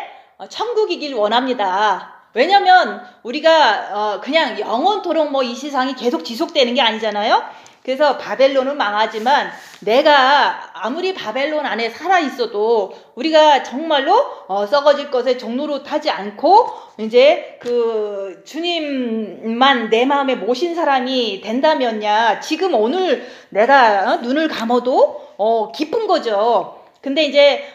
천국이길 원합니다. 왜냐면 우리가 그냥 영원토록 뭐 이 세상이 계속 지속되는 게 아니잖아요. 그래서 바벨론은 망하지만 내가 아무리 바벨론 안에 살아 있어도 우리가 정말로 썩어질 것에 종로로 타지 않고 이제 그 주님만 내 마음에 모신 사람이 된다면야 지금 오늘 내가 눈을 감아도 기쁜 거죠. 근데 이제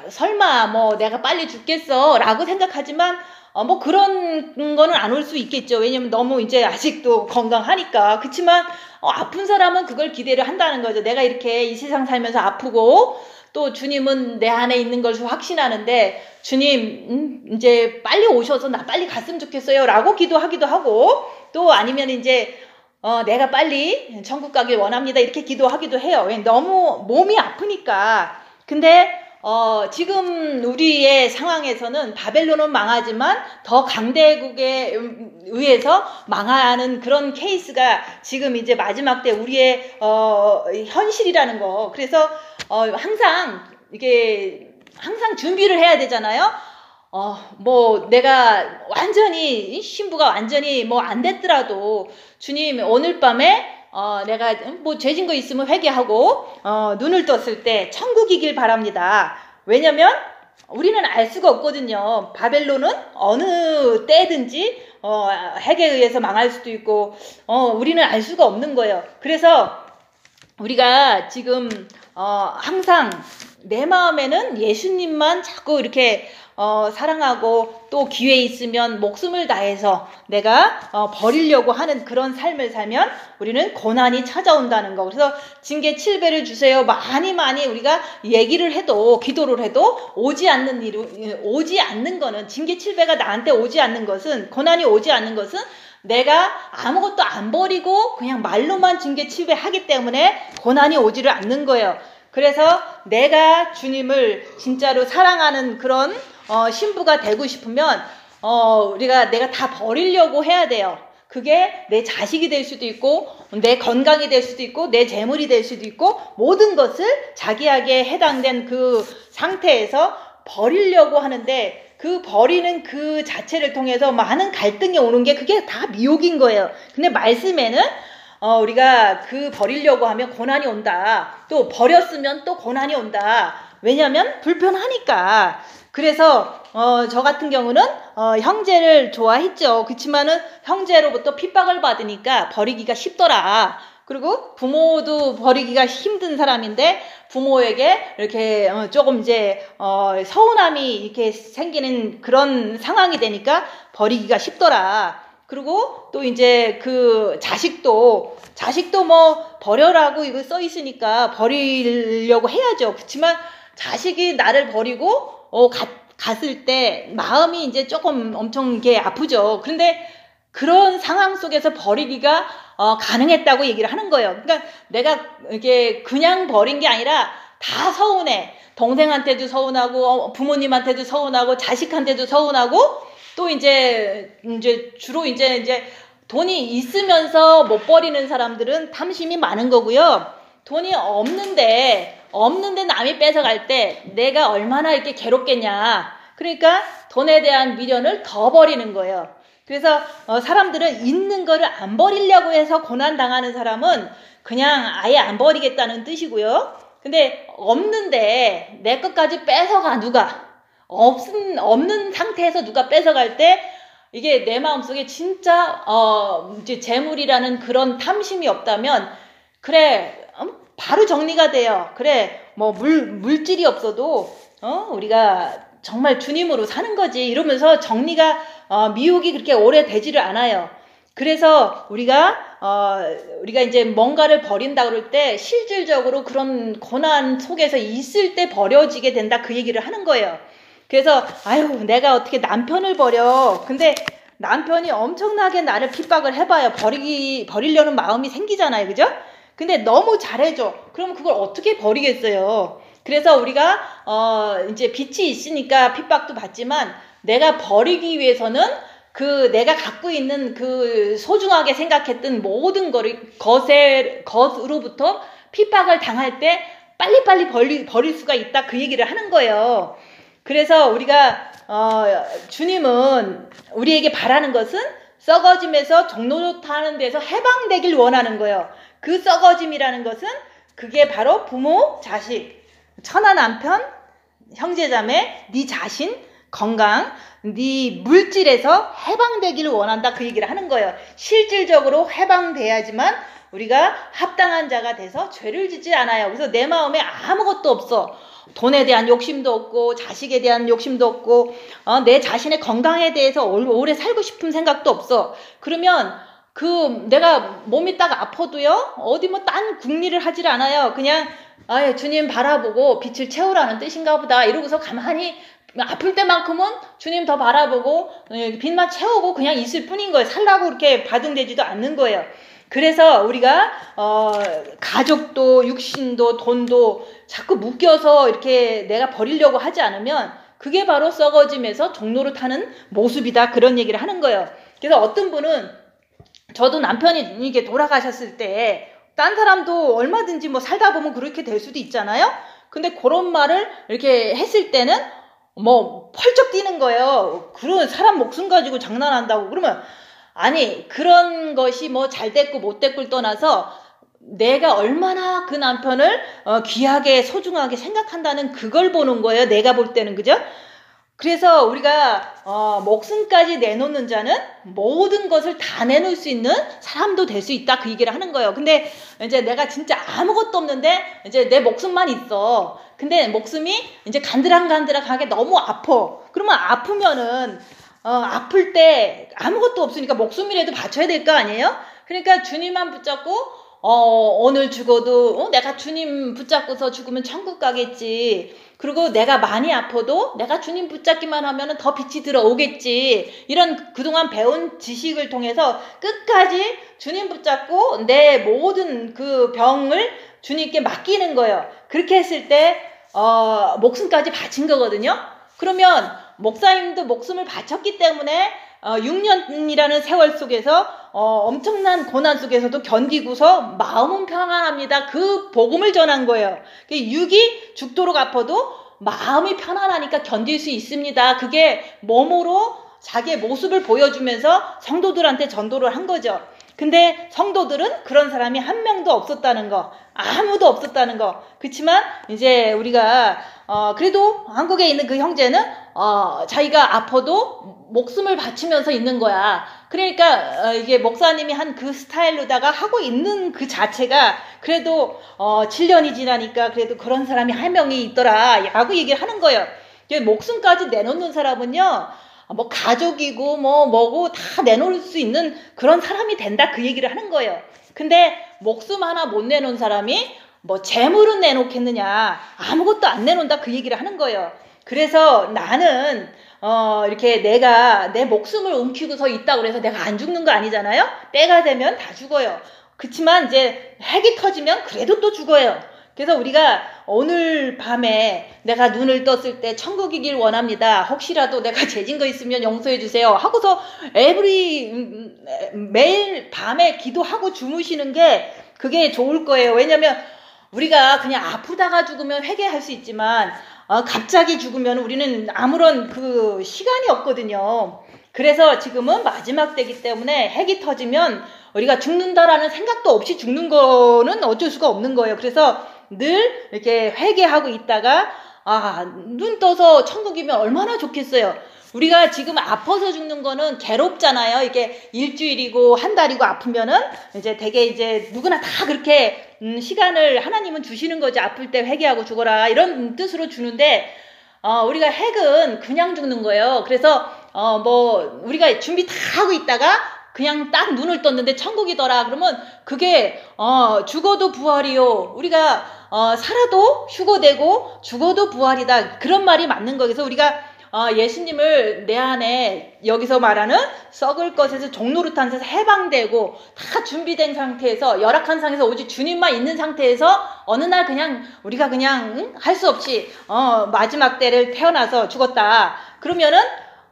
설마 뭐 내가 빨리 죽겠어 라고 생각하지만 뭐 그런 거는 안 올 수 있겠죠. 왜냐면 너무 이제 아직도 건강하니까. 그렇지만 아픈 사람은 그걸 기대를 한다는 거죠. 내가 이렇게 이 세상 살면서 아프고 또 주님은 내 안에 있는 것을 확신하는데 주님 이제 빨리 오셔서 나 빨리 갔으면 좋겠어요 라고 기도하기도 하고, 또 아니면 이제 내가 빨리 천국 가길 원합니다 이렇게 기도하기도 해요. 왜? 너무 몸이 아프니까. 근데 지금 우리의 상황에서는 바벨론은 망하지만 더 강대국에 의해서 망하는 그런 케이스가 지금 이제 마지막 때 우리의 현실이라는 거. 그래서 항상 이게 항상 준비를 해야 되잖아요. 뭐 내가 완전히 신부가 완전히 뭐 안 됐더라도 주님 오늘 밤에 내가 뭐 죄진 거 있으면 회개하고 눈을 떴을 때 천국이길 바랍니다. 왜냐면 우리는 알 수가 없거든요. 바벨론은 어느 때든지 핵에 의해서 망할 수도 있고 우리는 알 수가 없는 거예요. 그래서 우리가 지금 항상 내 마음에는 예수님만 자꾸 이렇게 사랑하고 또 기회 있으면 목숨을 다해서 내가 버리려고 하는 그런 삶을 살면 우리는 고난이 찾아온다는 거. 그래서 징계 7배를 주세요 많이 우리가 얘기를 해도 기도를 해도 오지 않는 거는, 징계 7배가 나한테 오지 않는 것은, 고난이 오지 않는 것은 내가 아무것도 안 버리고 그냥 말로만 징계 7배 하기 때문에 고난이 오지를 않는 거예요. 그래서 내가 주님을 진짜로 사랑하는 그런 신부가 되고 싶으면 내가 다 버리려고 해야 돼요. 그게 내 자식이 될 수도 있고 내 건강이 될 수도 있고 내 재물이 될 수도 있고 모든 것을 자기에게 해당된 그 상태에서 버리려고 하는데, 그 버리는 그 자체를 통해서 많은 갈등이 오는 게 그게 다 미혹인 거예요. 근데 말씀에는 우리가 그 버리려고 하면 고난이 온다. 또 버렸으면 또 고난이 온다. 왜냐하면 불편하니까. 그래서 저 같은 경우는 형제를 좋아했죠. 그렇지만은 형제로부터 핍박을 받으니까 버리기가 쉽더라. 그리고 부모도 버리기가 힘든 사람인데 부모에게 이렇게 조금 이제 서운함이 이렇게 생기는 그런 상황이 되니까 버리기가 쉽더라. 그리고 또 이제 그 자식도 뭐 버려라고 이거 써 있으니까 버리려고 해야죠. 그렇지만 자식이 나를 버리고 갔을 때 마음이 이제 조금 엄청 이게 아프죠. 그런데 그런 상황 속에서 버리기가 가능했다고 얘기를 하는 거예요. 그러니까 내가 이게 그냥 버린 게 아니라 다 서운해. 동생한테도 서운하고 부모님한테도 서운하고 자식한테도 서운하고 또 이제 주로 이제 돈이 있으면서 못 버리는 사람들은 탐심이 많은 거고요. 돈이 없는데 남이 뺏어갈 때 내가 얼마나 이렇게 괴롭겠냐. 그러니까 돈에 대한 미련을 더 버리는 거예요. 그래서 사람들은 있는 거를 안 버리려고 해서 고난 당하는 사람은 그냥 아예 안 버리겠다는 뜻이고요. 근데 없는데 내 것까지 뺏어가 누가. 없는 상태에서 누가 뺏어갈 때 이게 내 마음속에 진짜 이제 재물이라는 그런 탐심이 없다면 그래 바로 정리가 돼요. 그래 뭐 물질이 없어도 우리가 정말 주님으로 사는 거지 이러면서 정리가 미혹이 그렇게 오래 되지를 않아요. 그래서 우리가 이제 뭔가를 버린다 그럴 때 실질적으로 그런 고난 속에서 있을 때 버려지게 된다 그 얘기를 하는 거예요. 그래서 내가 어떻게 남편을 버려. 근데 남편이 엄청나게 나를 핍박을 해봐요. 버리려는 마음이 생기잖아요. 그죠? 근데 너무 잘해줘. 그럼 그걸 어떻게 버리겠어요? 그래서 우리가 이제 빚이 있으니까 핍박도 받지만 내가 버리기 위해서는 그 내가 갖고 있는 그 소중하게 생각했던 모든 것으로부터 핍박을 당할 때 빨리빨리 버릴 수가 있다 그 얘기를 하는 거예요. 그래서 우리가 주님은 우리에게 바라는 것은 썩어짐에서 종노릇하는 데서 해방되길 원하는 거예요. 그 썩어짐이라는 것은 그게 바로 부모, 자식, 처나 남편, 형제자매, 네 자신, 건강, 네 물질에서 해방되기를 원한다, 그 얘기를 하는 거예요. 실질적으로 해방돼야지만 우리가 합당한 자가 돼서 죄를 짓지 않아요. 그래서 내 마음에 아무것도 없어. 돈에 대한 욕심도 없고 자식에 대한 욕심도 없고 내 자신의 건강에 대해서 오래 살고 싶은 생각도 없어. 그러면 내가 몸이 딱 아파도요, 어디 뭐 딴 궁리를 하질 않아요. 그냥 주님 바라보고 빛을 채우라는 뜻인가 보다 이러고서 가만히 아플 때만큼은 주님 더 바라보고 빛만 채우고 그냥 있을 뿐인 거예요. 살라고 그렇게 바등되지도 않는 거예요. 그래서 우리가 가족도 육신도 돈도 자꾸 묶여서 이렇게 내가 버리려고 하지 않으면 그게 바로 썩어짐에서 종노릇하는 모습이다, 그런 얘기를 하는 거예요. 그래서 어떤 분은, 저도 남편이 이게 돌아가셨을 때 딴 사람도 얼마든지 뭐 살다 보면 그렇게 될 수도 있잖아요. 근데 그런 말을 이렇게 했을 때는 뭐 펄쩍 뛰는 거예요. 그런 사람 목숨 가지고 장난한다고. 그러면 아니, 그런 것이 뭐 잘 됐고 못 됐고를 떠나서 내가 얼마나 그 남편을 귀하게 소중하게 생각한다는 그걸 보는 거예요. 내가 볼 때는. 그죠? 그래서 우리가 목숨까지 내놓는 자는 모든 것을 다 내놓을 수 있는 사람도 될 수 있다, 그 얘기를 하는 거예요. 근데 이제 내가 진짜 아무것도 없는데 이제 내 목숨만 있어. 근데 목숨이 이제 간드랑간드랑하게 너무 아파. 그러면 아프면은 아플 때 아무것도 없으니까 목숨이라도 바쳐야 될 거 아니에요? 그러니까 주님만 붙잡고 오늘 죽어도 내가 주님 붙잡고서 죽으면 천국 가겠지. 그리고 내가 많이 아파도 내가 주님 붙잡기만 하면 더 빛이 들어오겠지. 이런 그동안 배운 지식을 통해서 끝까지 주님 붙잡고 내 모든 그 병을 주님께 맡기는 거예요. 그렇게 했을 때 목숨까지 바친 거거든요. 그러면 목사님도 목숨을 바쳤기 때문에 6년이라는 세월 속에서 엄청난 고난 속에서도 견디고서 마음은 평안합니다. 그 복음을 전한 거예요. 육이 죽도록 아파도 마음이 편안하니까 견딜 수 있습니다. 그게 몸으로 자기의 모습을 보여주면서 성도들한테 전도를 한 거죠. 근데 성도들은 그런 사람이 한 명도 없었다는 거, 아무도 없었다는 거. 그렇지만 이제 우리가 그래도 한국에 있는 그 형제는 자기가 아파도 목숨을 바치면서 있는 거야. 그러니까 이게 목사님이 한 그 스타일로다가 하고 있는 그 자체가 그래도 7년이 지나니까 그래도 그런 사람이 한 명이 있더라 라고 얘기를 하는 거예요. 목숨까지 내놓는 사람은요, 뭐 가족이고 뭐고 다 내놓을 수 있는 그런 사람이 된다, 그 얘기를 하는 거예요. 근데 목숨 하나 못 내놓은 사람이 뭐 재물은 내놓겠느냐, 아무것도 안 내놓는다, 그 얘기를 하는 거예요. 그래서 나는 이렇게 내가 내 목숨을 움키고서 있다고 그래서 내가 안 죽는 거 아니잖아요. 때가 되면 다 죽어요. 그치만 이제 핵이 터지면 그래도 또 죽어요. 그래서 우리가 오늘 밤에 내가 눈을 떴을 때 천국이길 원합니다. 혹시라도 내가 죄진 거 있으면 용서해 주세요 하고서 매일 밤에 기도하고 주무시는 게 그게 좋을 거예요. 왜냐면 우리가 그냥 아프다가 죽으면 회개할 수 있지만 갑자기 죽으면 우리는 아무런 그 시간이 없거든요. 그래서 지금은 마지막 때이기 때문에 핵이 터지면 우리가 죽는다라는 생각도 없이 죽는 거는 어쩔 수가 없는 거예요. 그래서 늘 이렇게 회개하고 있다가 눈 떠서 천국이면 얼마나 좋겠어요. 우리가 지금 아파서 죽는 거는 괴롭잖아요. 이게 일주일이고 한 달이고 아프면은 이제 되게 이제 누구나 다 그렇게 시간을 하나님은 주시는 거지. 아플 때 회개하고 죽어라 이런 뜻으로 주는데 우리가 핵은 그냥 죽는 거예요. 그래서 뭐 우리가 준비 다 하고 있다가 그냥 딱 눈을 떴는데 천국이더라 그러면 그게 죽어도 부활이요. 우리가 살아도 휴거되고 죽어도 부활이다, 그런 말이 맞는 거예요. 그래서 우리가 예수님을 내 안에 여기서 말하는 썩을 것에서 종노릇한 데서 해방되고 다 준비된 상태에서 열악한 상태에서 오직 주님만 있는 상태에서 어느 날 그냥 우리가 그냥 할 수 없이 마지막 때를 태어나서 죽었다 그러면은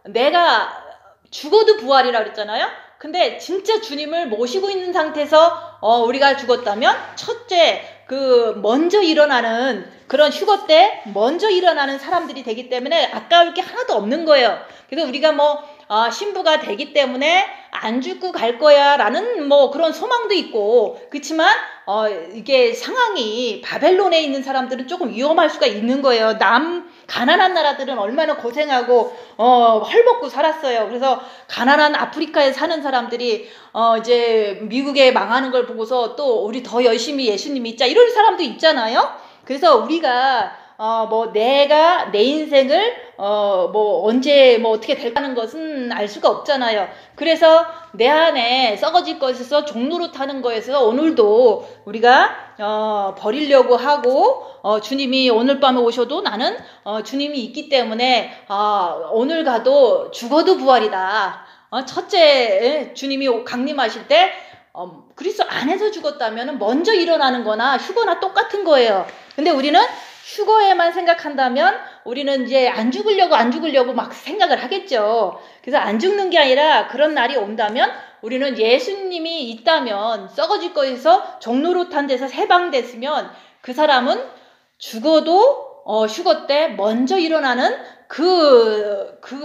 내가 죽어도 부활이라 그랬잖아요. 근데 진짜 주님을 모시고 있는 상태에서 우리가 죽었다면 첫째 먼저 일어나는 그런 휴거 때 먼저 일어나는 사람들이 되기 때문에 아까울 게 하나도 없는 거예요. 그래서 우리가 신부가 되기 때문에 안 죽고 갈 거야 라는 그런 소망도 있고, 그렇지만 이게 상황이 바벨론에 있는 사람들은 조금 위험할 수가 있는 거예요. 가난한 나라들은 얼마나 고생하고 헐벗고 살았어요. 그래서 가난한 아프리카에 사는 사람들이 이제 미국에 망하는 걸 보고서 또 우리 더 열심히 예수님 믿자 이런 사람도 있잖아요. 그래서 우리가 내가 내 인생을 언제 어떻게 될까는 것은 알 수가 없잖아요. 그래서 내 안에 썩어질 것에서 종로로 타는 거에서 오늘도 우리가 버리려고 하고 주님이 오늘 밤에 오셔도 나는 주님이 있기 때문에 오늘 가도 죽어도 부활이다. 첫째 주님이 강림하실 때 그리스도 안에서 죽었다면 먼저 일어나는 거나 휴거나 똑같은 거예요. 근데 우리는 휴거에만 생각한다면 우리는 이제 안 죽으려고 막 생각을 하겠죠. 그래서 안 죽는 게 아니라 그런 날이 온다면 우리는 예수님이 있다면 썩어질 것에서 종로로 탄 데서 해방됐으면 그 사람은 죽어도 휴거 때 먼저 일어나는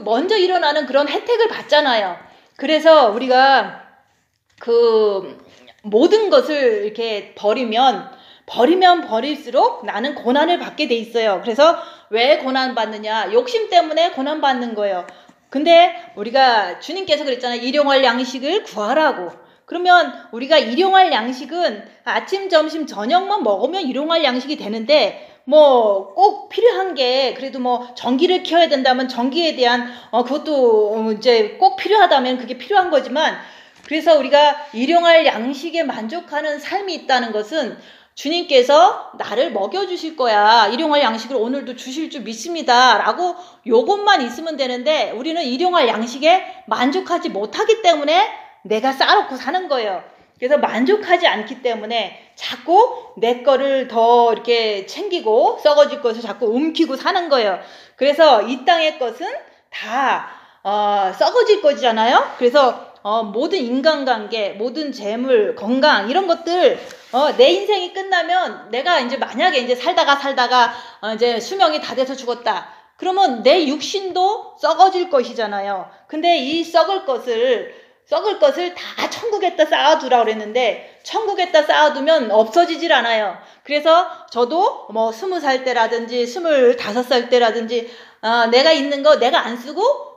먼저 일어나는 그런 혜택을 받잖아요. 그래서 우리가 모든 것을 이렇게 버리면 버릴수록 나는 고난을 받게 돼 있어요. 그래서 왜 고난 받느냐? 욕심 때문에 고난 받는 거예요. 근데 우리가 주님께서 그랬잖아요. 일용할 양식을 구하라고. 그러면 우리가 일용할 양식은 아침, 점심, 저녁만 먹으면 일용할 양식이 되는데 꼭 필요한 게 그래도 전기를 켜야 된다면 전기에 대한 그것도 이제 꼭 필요하다면 그게 필요한 거지만, 그래서 우리가 일용할 양식에 만족하는 삶이 있다는 것은 주님께서 나를 먹여주실 거야. 일용할 양식을 오늘도 주실 줄 믿습니다. 라고 요것만 있으면 되는데 우리는 일용할 양식에 만족하지 못하기 때문에 내가 쌓아놓고 사는 거예요. 그래서 만족하지 않기 때문에 자꾸 내 거를 더 이렇게 챙기고 썩어질 것을 자꾸 움키고 사는 거예요. 그래서 이 땅의 것은 다 썩어질 거잖아요. 그래서 모든 인간관계, 모든 재물, 건강 이런 것들 내 인생이 끝나면 내가 이제 만약에 이제 살다가 이제 수명이 다 돼서 죽었다. 그러면 내 육신도 썩어질 것이잖아요. 근데 이 썩을 것을 다 천국에다 쌓아두라 그랬는데 천국에다 쌓아두면 없어지질 않아요. 그래서 저도 20살 때라든지 25살 때라든지 내가 있는 거 내가 안 쓰고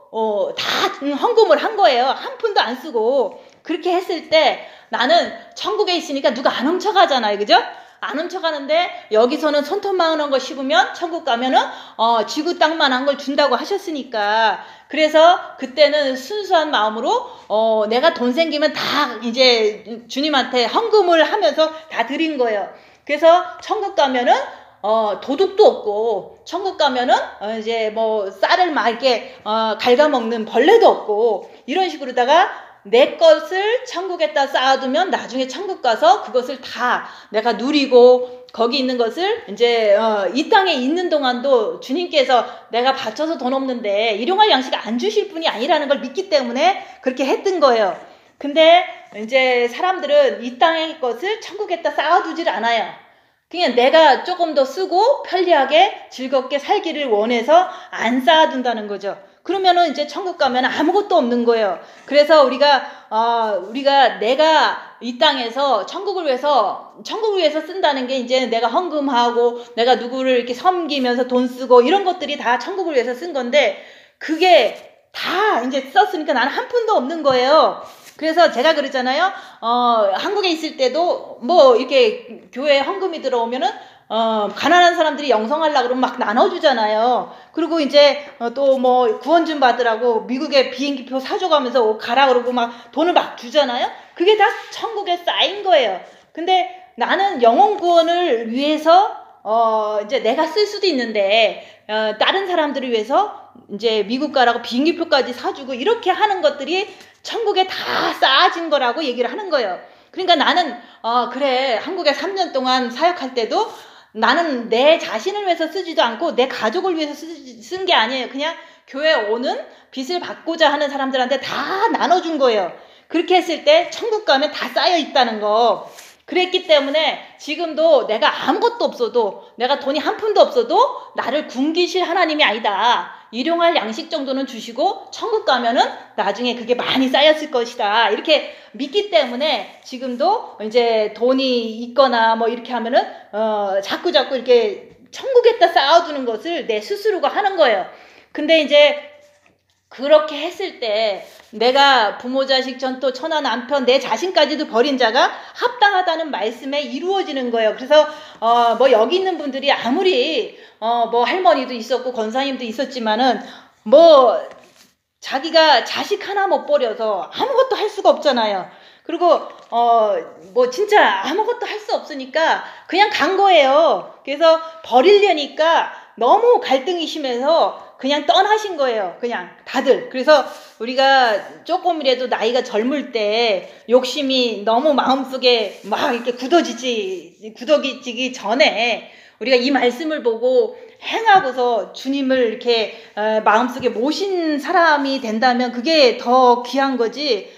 다 헌금을 한 거예요. 한 푼도 안 쓰고. 그렇게 했을 때 나는 천국에 있으니까 누가 안 훔쳐가잖아요. 그죠? 안 훔쳐가는데 여기서는 손톱만한 거 씹으면 천국 가면은 지구 땅만한 걸 준다고 하셨으니까, 그래서 그때는 순수한 마음으로 내가 돈 생기면 다 이제 주님한테 헌금을 하면서 다 드린 거예요. 그래서 천국 가면은 도둑도 없고, 천국 가면은 이제 쌀을 막 이렇게 갉아먹는 벌레도 없고, 이런 식으로다가 내 것을 천국에다 쌓아두면 나중에 천국 가서 그것을 다 내가 누리고, 거기 있는 것을 이제 이 땅에 있는 동안도 주님께서 내가 바쳐서 돈 없는데 일용할 양식 안 주실 분이 아니라는 걸 믿기 때문에 그렇게 했던 거예요. 근데 이제 사람들은 이 땅의 것을 천국에다 쌓아두질 않아요. 그냥 내가 조금 더 쓰고 편리하게 즐겁게 살기를 원해서 안 쌓아둔다는 거죠. 그러면은 이제 천국 가면 아무것도 없는 거예요. 그래서 우리가 내가 이 땅에서 천국을 위해서 쓴다는 게 이제 내가 헌금하고 내가 누구를 이렇게 섬기면서 돈 쓰고 이런 것들이 다 천국을 위해서 쓴 건데, 그게 다 이제 썼으니까 나는 한 푼도 없는 거예요. 그래서 제가 그러잖아요. 한국에 있을 때도 이렇게 교회에 헌금이 들어오면은 가난한 사람들이 영성하려고 그러면 막 나눠주잖아요. 그리고 이제 또 구원금 받으라고 미국에 비행기표 사줘가면서 가라 그러고 막 돈을 막 주잖아요. 그게 다 천국에 쌓인 거예요. 근데 나는 영혼 구원을 위해서 이제 내가 쓸 수도 있는데 다른 사람들을 위해서 이제 미국 가라고 비행기표까지 사주고 이렇게 하는 것들이 천국에 다 쌓아진 거라고 얘기를 하는 거예요. 그러니까 나는 그래, 한국에 3년 동안 사역할 때도 나는 내 자신을 위해서 쓰지도 않고 내 가족을 위해서 쓴 게 아니에요. 그냥 교회에 오는 빚을 받고자 하는 사람들한테 다 나눠준 거예요. 그렇게 했을 때 천국 가면 다 쌓여 있다는 거. 그랬기 때문에 지금도 내가 아무것도 없어도, 내가 돈이 한 푼도 없어도 나를 굶기실 하나님이 아니다. 일용할 양식 정도는 주시고 천국 가면은 나중에 그게 많이 쌓였을 것이다. 이렇게 믿기 때문에 지금도 이제 돈이 있거나 뭐 이렇게 하면은 자꾸 이렇게 천국에다 쌓아두는 것을 내 스스로가 하는 거예요. 근데 이제 그렇게 했을 때 내가 부모 자식 전토 처나 남편 내 자신까지도 버린 자가 합당하다는 말씀에 이루어지는 거예요. 그래서 뭐 여기 있는 분들이 아무리 뭐 할머니도 있었고 권사님도 있었지만은 뭐 자기가 자식 하나 못 버려서 아무것도 할 수가 없잖아요. 그리고 뭐 진짜 아무것도 할 수 없으니까 그냥 간 거예요. 그래서 버리려니까 너무 갈등이 심해서 그냥 떠나신 거예요. 그냥 다들. 그래서 우리가 조금이라도 나이가 젊을 때 욕심이 너무 마음속에 막 이렇게 굳어지기 전에 우리가 이 말씀을 보고 행하고서 주님을 이렇게 마음속에 모신 사람이 된다면 그게 더 귀한 거지.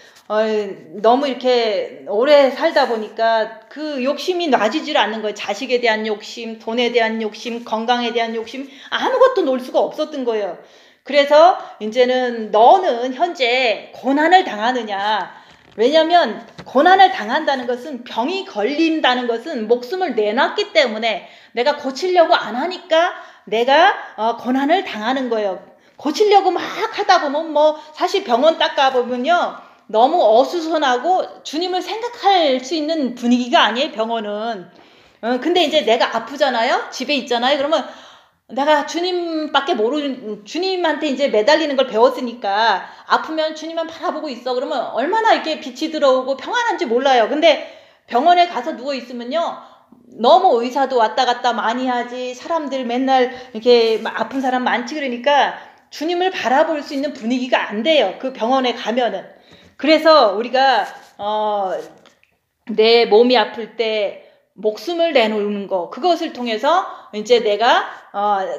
너무 이렇게 오래 살다 보니까 그 욕심이 놔지질 않는 거예요. 자식에 대한 욕심, 돈에 대한 욕심, 건강에 대한 욕심, 아무것도 놓을 수가 없었던 거예요. 그래서 이제는 너는 현재 고난을 당하느냐. 왜냐하면 고난을 당한다는 것은, 병이 걸린다는 것은 목숨을 내놨기 때문에 내가 고치려고 안 하니까 내가 고난을 당하는 거예요. 고치려고 막 하다 보면 뭐 사실 병원 딱 가보면요, 너무 어수선하고 주님을 생각할 수 있는 분위기가 아니에요, 병원은. 근데 이제 내가 아프잖아요? 집에 있잖아요? 그러면 내가 주님밖에 주님한테 이제 매달리는 걸 배웠으니까 아프면 주님만 바라보고 있어. 그러면 얼마나 이렇게 빛이 들어오고 평안한지 몰라요. 근데 병원에 가서 누워있으면요, 너무 의사도 왔다 갔다 많이 하지, 사람들 맨날 이렇게 아픈 사람 많지, 그러니까 주님을 바라볼 수 있는 분위기가 안 돼요, 그 병원에 가면은. 그래서 우리가 내 몸이 아플 때 목숨을 내놓는 거, 그것을 통해서 이제 내가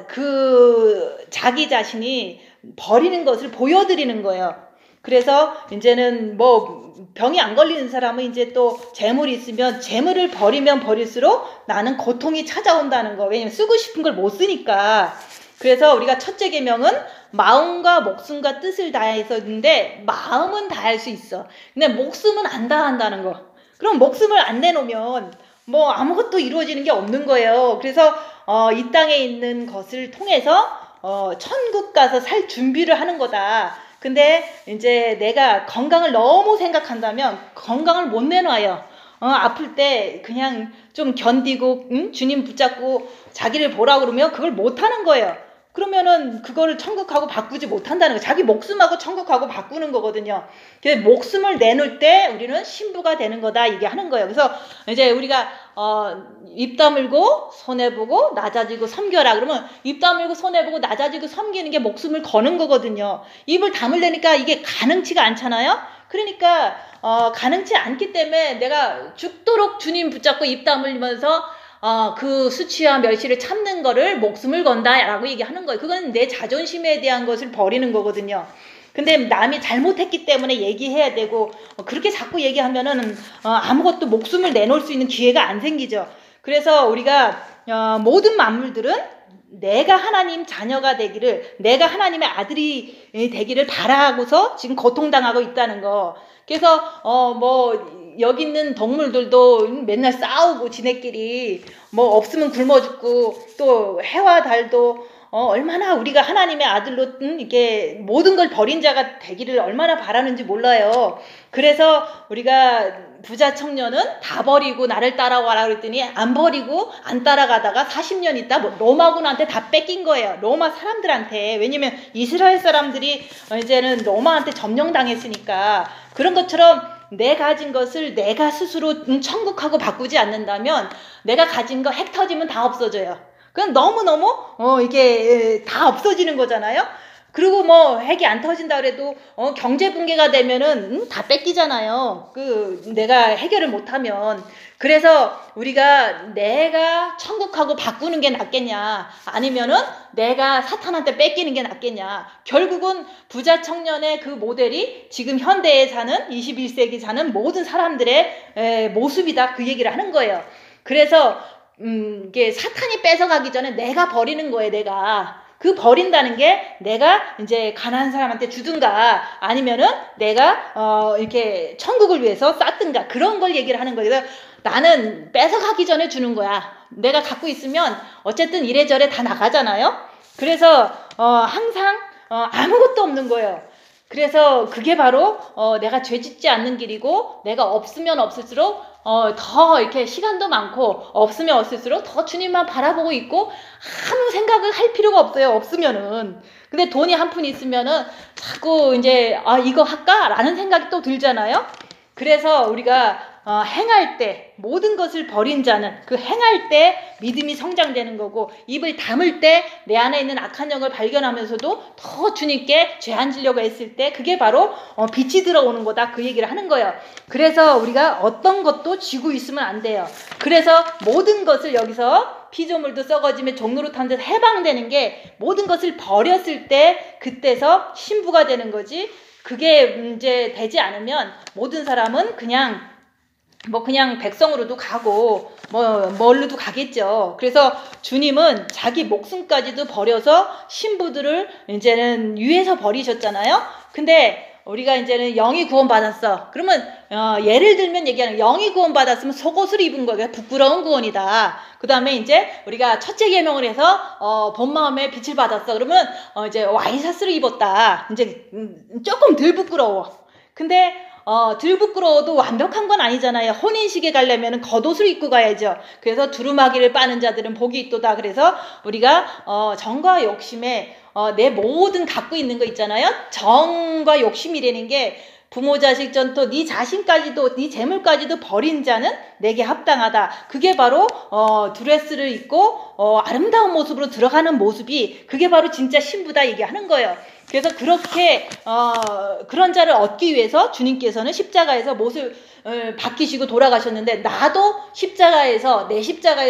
그 자기 자신이 버리는 것을 보여드리는 거예요. 그래서 이제는 뭐 병이 안 걸리는 사람은 이제 또 재물이 있으면 재물을 버리면 버릴수록 나는 고통이 찾아온다는 거. 왜냐면 쓰고 싶은 걸 못 쓰니까. 그래서 우리가 첫째 계명은 마음과 목숨과 뜻을 다해서인데, 마음은 다할 수 있어. 근데 목숨은 안 다한다는 거. 그럼 목숨을 안 내놓으면 뭐 아무것도 이루어지는 게 없는 거예요. 그래서 이 땅에 있는 것을 통해서 천국 가서 살 준비를 하는 거다. 근데 이제 내가 건강을 너무 생각한다면 건강을 못 내놔요. 아플 때 그냥 좀 견디고 주님 붙잡고 자기를 보라 그러면 그걸 못 하는 거예요. 그러면은 그거를 천국하고 바꾸지 못한다는 거예요. 자기 목숨하고 천국하고 바꾸는 거거든요. 그래서 목숨을 내놓을 때 우리는 신부가 되는 거다, 이게 하는 거예요. 그래서 이제 우리가 입 다물고 손해보고 낮아지고 섬겨라 그러면, 입 다물고 손해보고 낮아지고 섬기는 게 목숨을 거는 거거든요. 입을 다물려니까 이게 가능치가 않잖아요. 그러니까 가능치 않기 때문에 내가 죽도록 주님 붙잡고 입 다물면서 그 수치와 멸시를 참는 거를 목숨을 건다라고 얘기하는 거예요. 그건 내 자존심에 대한 것을 버리는 거거든요. 근데 남이 잘못했기 때문에 얘기해야 되고, 그렇게 자꾸 얘기하면은 아무것도 목숨을 내놓을 수 있는 기회가 안 생기죠. 그래서 우리가 모든 만물들은 내가 하나님 자녀가 되기를, 내가 하나님의 아들이 되기를 바라고서 지금 고통당하고 있다는 거. 그래서 뭐 여기 있는 동물들도 맨날 싸우고 지네끼리 뭐 없으면 굶어 죽고, 또 해와 달도 얼마나 우리가 하나님의 아들로 이렇게 모든 걸 버린 자가 되기를 얼마나 바라는지 몰라요. 그래서 우리가 부자 청년은 다 버리고 나를 따라와라 그랬더니 안 버리고 안 따라가다가 40년 있다 로마군한테 다 뺏긴 거예요. 로마 사람들한테. 왜냐면 이스라엘 사람들이 이제는 로마한테 점령당했으니까. 그런 것처럼 내 가진 것을 내가 스스로 천국하고 바꾸지 않는다면 내가 가진 거 핵 터지면 다 없어져요. 그건 너무너무 이게 다 없어지는 거잖아요. 그리고 뭐 핵이 안 터진다 그래도 경제 붕괴가 되면은 다 뺏기잖아요. 내가 해결을 못하면. 그래서 우리가 내가 천국하고 바꾸는 게 낫겠냐, 아니면은 내가 사탄한테 뺏기는 게 낫겠냐. 결국은 부자 청년의 그 모델이 지금 현대에 사는 21세기 사는 모든 사람들의 모습이다, 그 얘기를 하는 거예요. 그래서 이게 사탄이 뺏어가기 전에 내가 버리는 거예요. 내가 그 버린다는 게 내가 이제 가난한 사람한테 주든가, 아니면은 내가 이렇게 천국을 위해서 쌓든가, 그런 걸 얘기를 하는 거예요. 그래서 나는 뺏어가기 전에 주는 거야. 내가 갖고 있으면 어쨌든 이래저래 다 나가잖아요. 그래서 항상 아무것도 없는 거예요. 그래서 그게 바로 내가 죄 짓지 않는 길이고, 내가 없으면 없을수록 더 이렇게 시간도 많고, 없으면 없을수록 더 주님만 바라보고 있고, 아무 생각을 할 필요가 없어요. 없으면은. 근데 돈이 한 푼 있으면은 자꾸 이제 이거 할까? 라는 생각이 또 들잖아요. 그래서 우리가 행할 때 모든 것을 버린 자는, 그 행할 때 믿음이 성장되는 거고, 입을 다물 때 내 안에 있는 악한 영을 발견하면서도 더 주님께 죄 안 지려고 했을 때 그게 바로 빛이 들어오는 거다, 그 얘기를 하는 거예요. 그래서 우리가 어떤 것도 쥐고 있으면 안 돼요. 그래서 모든 것을, 여기서 피조물도 썩어지며 종로로 탄 데서 해방되는 게, 모든 것을 버렸을 때 그때서 신부가 되는 거지. 그게 이제 되지 않으면 모든 사람은 그냥 백성으로도 가고 뭘로도 가겠죠. 그래서 주님은 자기 목숨까지도 버려서 신부들을 이제는 위에서 버리셨잖아요. 근데 우리가 이제는 영이 구원받았어. 그러면 예를 들면 얘기하는, 영이 구원받았으면 속옷을 입은 거예요. 부끄러운 구원이다. 그 다음에 이제 우리가 첫째 계명을 해서 본 마음에 빛을 받았어. 그러면 이제 와이셔츠를 입었다. 이제 조금 덜 부끄러워. 근데 덜 부끄러워도 완벽한 건 아니잖아요. 혼인식에 가려면 겉옷을 입고 가야죠. 그래서 두루마기를 빠는 자들은 복이 있도다. 그래서 우리가 정과 욕심에 내 모든 갖고 있는 거 있잖아요. 정과 욕심이라는 게, 부모 자식 전토 네 자신까지도 네 재물까지도 버린 자는 내게 합당하다. 그게 바로 드레스를 입고 아름다운 모습으로 들어가는 모습이, 그게 바로 진짜 신부다 얘기하는 거예요. 그래서 그렇게 그런 자를 얻기 위해서 주님께서는 십자가에서 못을 박히시고 돌아가셨는데, 나도 십자가에서 내 십자가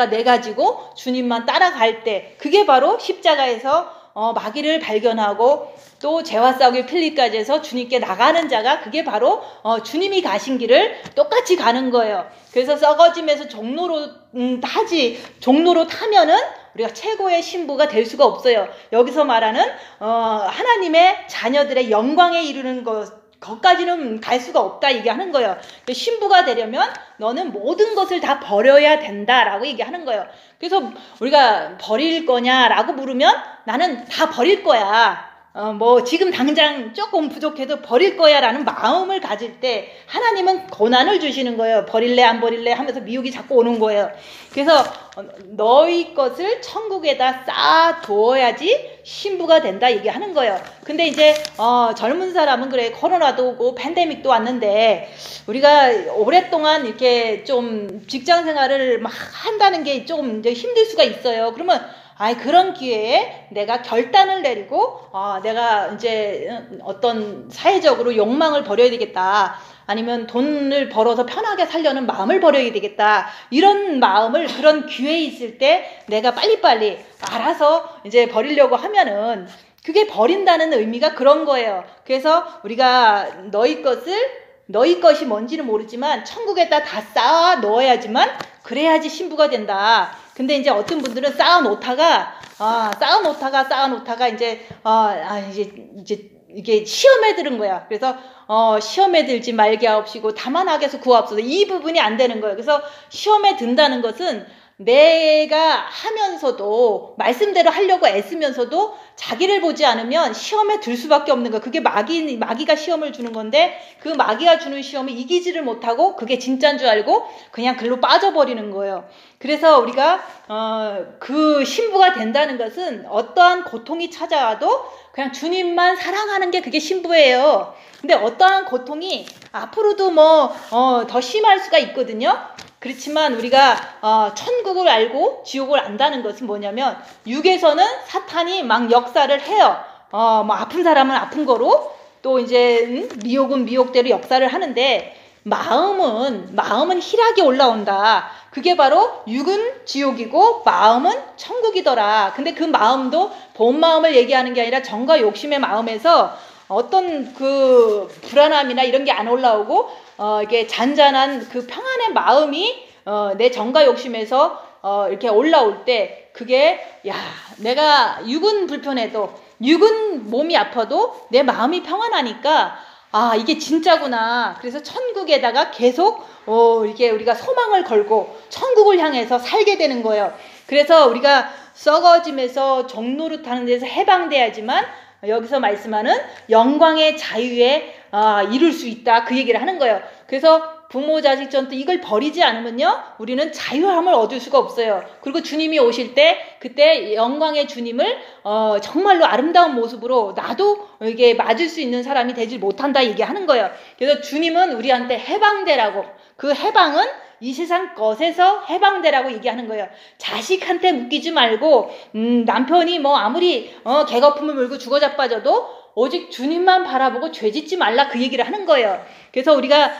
내 가지고 주님만 따라갈 때, 그게 바로 십자가에서 마귀를 발견하고 또 죄와 싸우기 필리까지 해서 주님께 나가는 자가, 그게 바로 주님이 가신 길을 똑같이 가는 거예요. 그래서 썩어짐에서 종로로 타면은 우리가 최고의 신부가 될 수가 없어요. 여기서 말하는 하나님의 자녀들의 영광에 이르는 것까지는 갈 수가 없다 얘기하는 거예요. 신부가 되려면 너는 모든 것을 다 버려야 된다라고 얘기하는 거예요. 그래서 우리가 버릴 거냐라고 물으면, 나는 다 버릴 거야. 지금 당장 조금 부족해도 버릴 거야 라는 마음을 가질 때 하나님은 고난을 주시는 거예요. 버릴래 안 버릴래 하면서 미혹이 자꾸 오는 거예요. 그래서 너희 것을 천국에다 쌓아두어야지 신부가 된다 얘기하는 거예요. 근데 이제 젊은 사람은 그래, 코로나도 오고 팬데믹도 왔는데 우리가 오랫동안 이렇게 좀 직장 생활을 막 한다는 게 좀 이제 힘들 수가 있어요. 그러면 그런 기회에 내가 결단을 내리고 내가 이제 어떤 사회적으로 욕망을 버려야 되겠다, 아니면 돈을 벌어서 편하게 살려는 마음을 버려야 되겠다, 이런 마음을, 그런 기회에 있을 때 내가 빨리빨리 알아서 이제 버리려고 하면은, 그게 버린다는 의미가 그런 거예요. 그래서 우리가 너희 것이 뭔지는 모르지만 천국에다 다 쌓아 넣어야지만, 그래야지 신부가 된다. 근데 이제 어떤 분들은 쌓아놓다가 이제 이게 시험에 들은 거야. 그래서 시험에 들지 말게 하옵시고 다만 악에서 구하옵소서, 이 부분이 안 되는 거예요. 그래서 시험에 든다는 것은 내가 하면서도, 말씀대로 하려고 애쓰면서도 자기를 보지 않으면 시험에 들 수밖에 없는 거예요. 그게 마귀가 시험을 주는 건데, 그 마귀가 주는 시험을 이기지를 못하고 그게 진짜인 줄 알고 그냥 글로 빠져버리는 거예요. 그래서 우리가 그 신부가 된다는 것은 어떠한 고통이 찾아와도 그냥 주님만 사랑하는 게 그게 신부예요. 근데 어떠한 고통이 앞으로도 더 심할 수가 있거든요. 그렇지만 우리가 천국을 알고 지옥을 안다는 것은 뭐냐면 육에서는 사탄이 막 역사를 해요. 뭐 아픈 사람은 아픈 거로 또 이제 미혹은 미혹대로 역사를 하는데 마음은 희락이 올라온다. 그게 바로 육은 지옥이고 마음은 천국이더라. 근데 그 마음도 본 마음을 얘기하는 게 아니라 정과 욕심의 마음에서 어떤 그 불안함이나 이런 게 안 올라오고 이게 잔잔한 그 평안의 마음이 내 정과 욕심에서 이렇게 올라올 때 그게 내가 육은 불편해도 육은 몸이 아파도 내 마음이 평안하니까 이게 진짜구나. 그래서 천국에다가 계속 이렇게 우리가 소망을 걸고 천국을 향해서 살게 되는 거예요. 그래서 우리가 썩어짐에서 종노릇하는 데서 해방돼야지만 여기서 말씀하는 영광의 자유에 이룰 수 있다. 그 얘기를 하는 거예요. 그래서 부모 자식 전투 이걸 버리지 않으면요 우리는 자유함을 얻을 수가 없어요. 그리고 주님이 오실 때 그때 영광의 주님을 정말로 아름다운 모습으로 나도 이게 맞을 수 있는 사람이 되질 못한다 얘기하는 거예요. 그래서 주님은 우리한테 해방되라고, 그 해방은 이 세상 것에서 해방되라고 얘기하는 거예요. 자식한테 묶이지 말고 남편이 뭐 아무리 개거품을 물고 죽어 자빠져도 오직 주님만 바라보고 죄짓지 말라 그 얘기를 하는 거예요. 그래서 우리가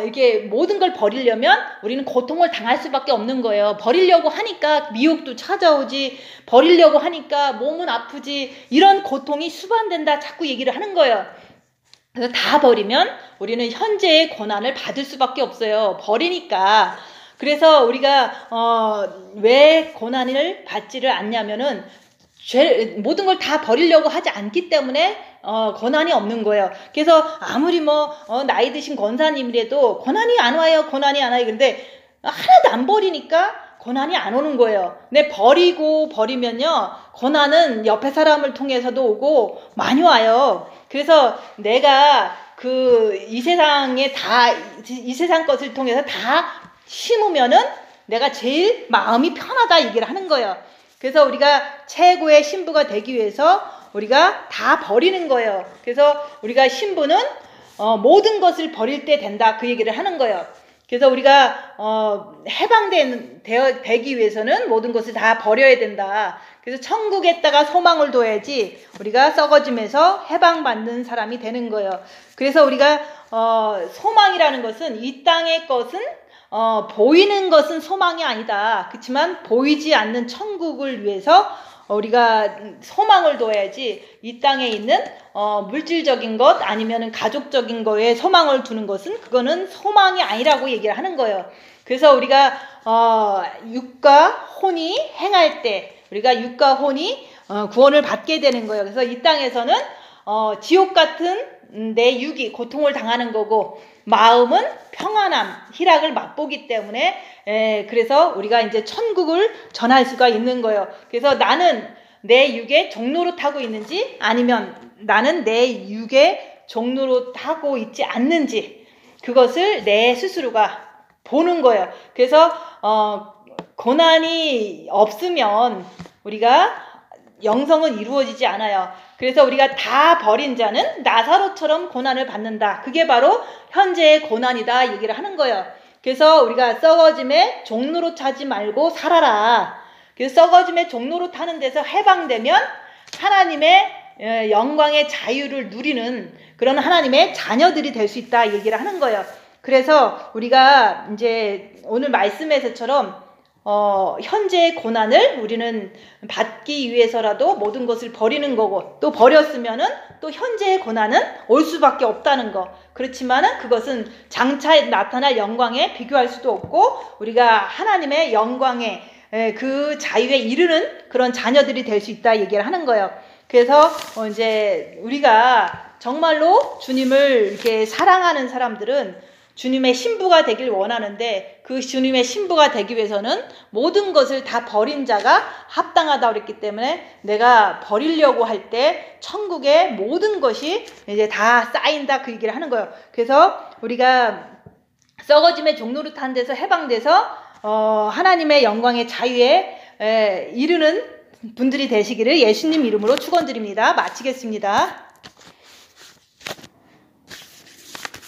이렇게 모든 걸 버리려면 우리는 고통을 당할 수밖에 없는 거예요. 버리려고 하니까 미혹도 찾아오지, 버리려고 하니까 몸은 아프지, 이런 고통이 수반된다 자꾸 얘기를 하는 거예요. 그래서 다 버리면 우리는 현재의 고난을 받을 수밖에 없어요. 버리니까. 그래서 우리가 왜 고난을 받지를 않냐면은 모든 걸 다 버리려고 하지 않기 때문에 고난이 없는 거예요. 그래서 아무리 나이 드신 권사님이라도 고난이 안 와요. 고난이 안 와요. 근데 하나도 안 버리니까 고난이 안 오는 거예요. 근데 버리면요 고난은 옆에 사람을 통해서도 오고 많이 와요. 그래서 내가 이 세상 것을 통해서 다 심으면은 내가 제일 마음이 편하다 얘기를 하는 거예요. 그래서 우리가 최고의 신부가 되기 위해서 우리가 다 버리는 거예요. 그래서 우리가 신부는 모든 것을 버릴 때 된다 그 얘기를 하는 거예요. 그래서 우리가 되기 위해서는 모든 것을 다 버려야 된다. 그래서 천국에다가 소망을 둬야지 우리가 썩어짐에서 해방받는 사람이 되는 거예요. 그래서 우리가 소망이라는 것은 이 땅의 것은 보이는 것은 소망이 아니다. 그렇지만 보이지 않는 천국을 위해서 우리가 소망을 둬야지 이 땅에 있는 물질적인 것 아니면 가족적인 거에 소망을 두는 것은 그거는 소망이 아니라고 얘기를 하는 거예요. 그래서 우리가 육과 혼이 행할 때 우리가 육과 혼이 구원을 받게 되는 거예요. 그래서 이 땅에서는 지옥 같은 내 육이 고통을 당하는 거고 마음은 평안함, 희락을 맛보기 때문에 그래서 우리가 이제 천국을 전할 수가 있는 거예요. 그래서 나는 내 육의 종노릇하고 있는지 아니면 나는 내 육의 종노릇하고 있지 않는지 그것을 내 스스로가 보는 거예요. 그래서 고난이 없으면 우리가 영성은 이루어지지 않아요. 그래서 우리가 다 버린 자는 나사로처럼 고난을 받는다. 그게 바로 현재의 고난이다 얘기를 하는 거예요. 그래서 우리가 썩어짐의 종로로 타지 말고 살아라. 그래서 썩어짐의 종로로 타는 데서 해방되면 하나님의 영광의 자유를 누리는 그런 하나님의 자녀들이 될 수 있다 얘기를 하는 거예요. 그래서 우리가 이제 오늘 말씀에서처럼 현재의 고난을 우리는 받기 위해서라도 모든 것을 버리는 거고 또 버렸으면은 또 현재의 고난은 올 수밖에 없다는 거. 그렇지만은 그것은 장차 나타날 영광에 비교할 수도 없고 우리가 하나님의 영광에 그 자유에 이르는 그런 자녀들이 될 수 있다 얘기를 하는 거예요. 그래서 이제 우리가 정말로 주님을 이렇게 사랑하는 사람들은 주님의 신부가 되길 원하는데 그 주님의 신부가 되기 위해서는 모든 것을 다 버린 자가 합당하다고 그랬기 때문에 내가 버리려고 할 때 천국의 모든 것이 이제 다 쌓인다 그 얘기를 하는 거예요. 그래서 우리가 썩어짐의 종로를 탄 데서 해방돼서 하나님의 영광의 자유에 이르는 분들이 되시기를 예수님 이름으로 축원드립니다. 마치겠습니다.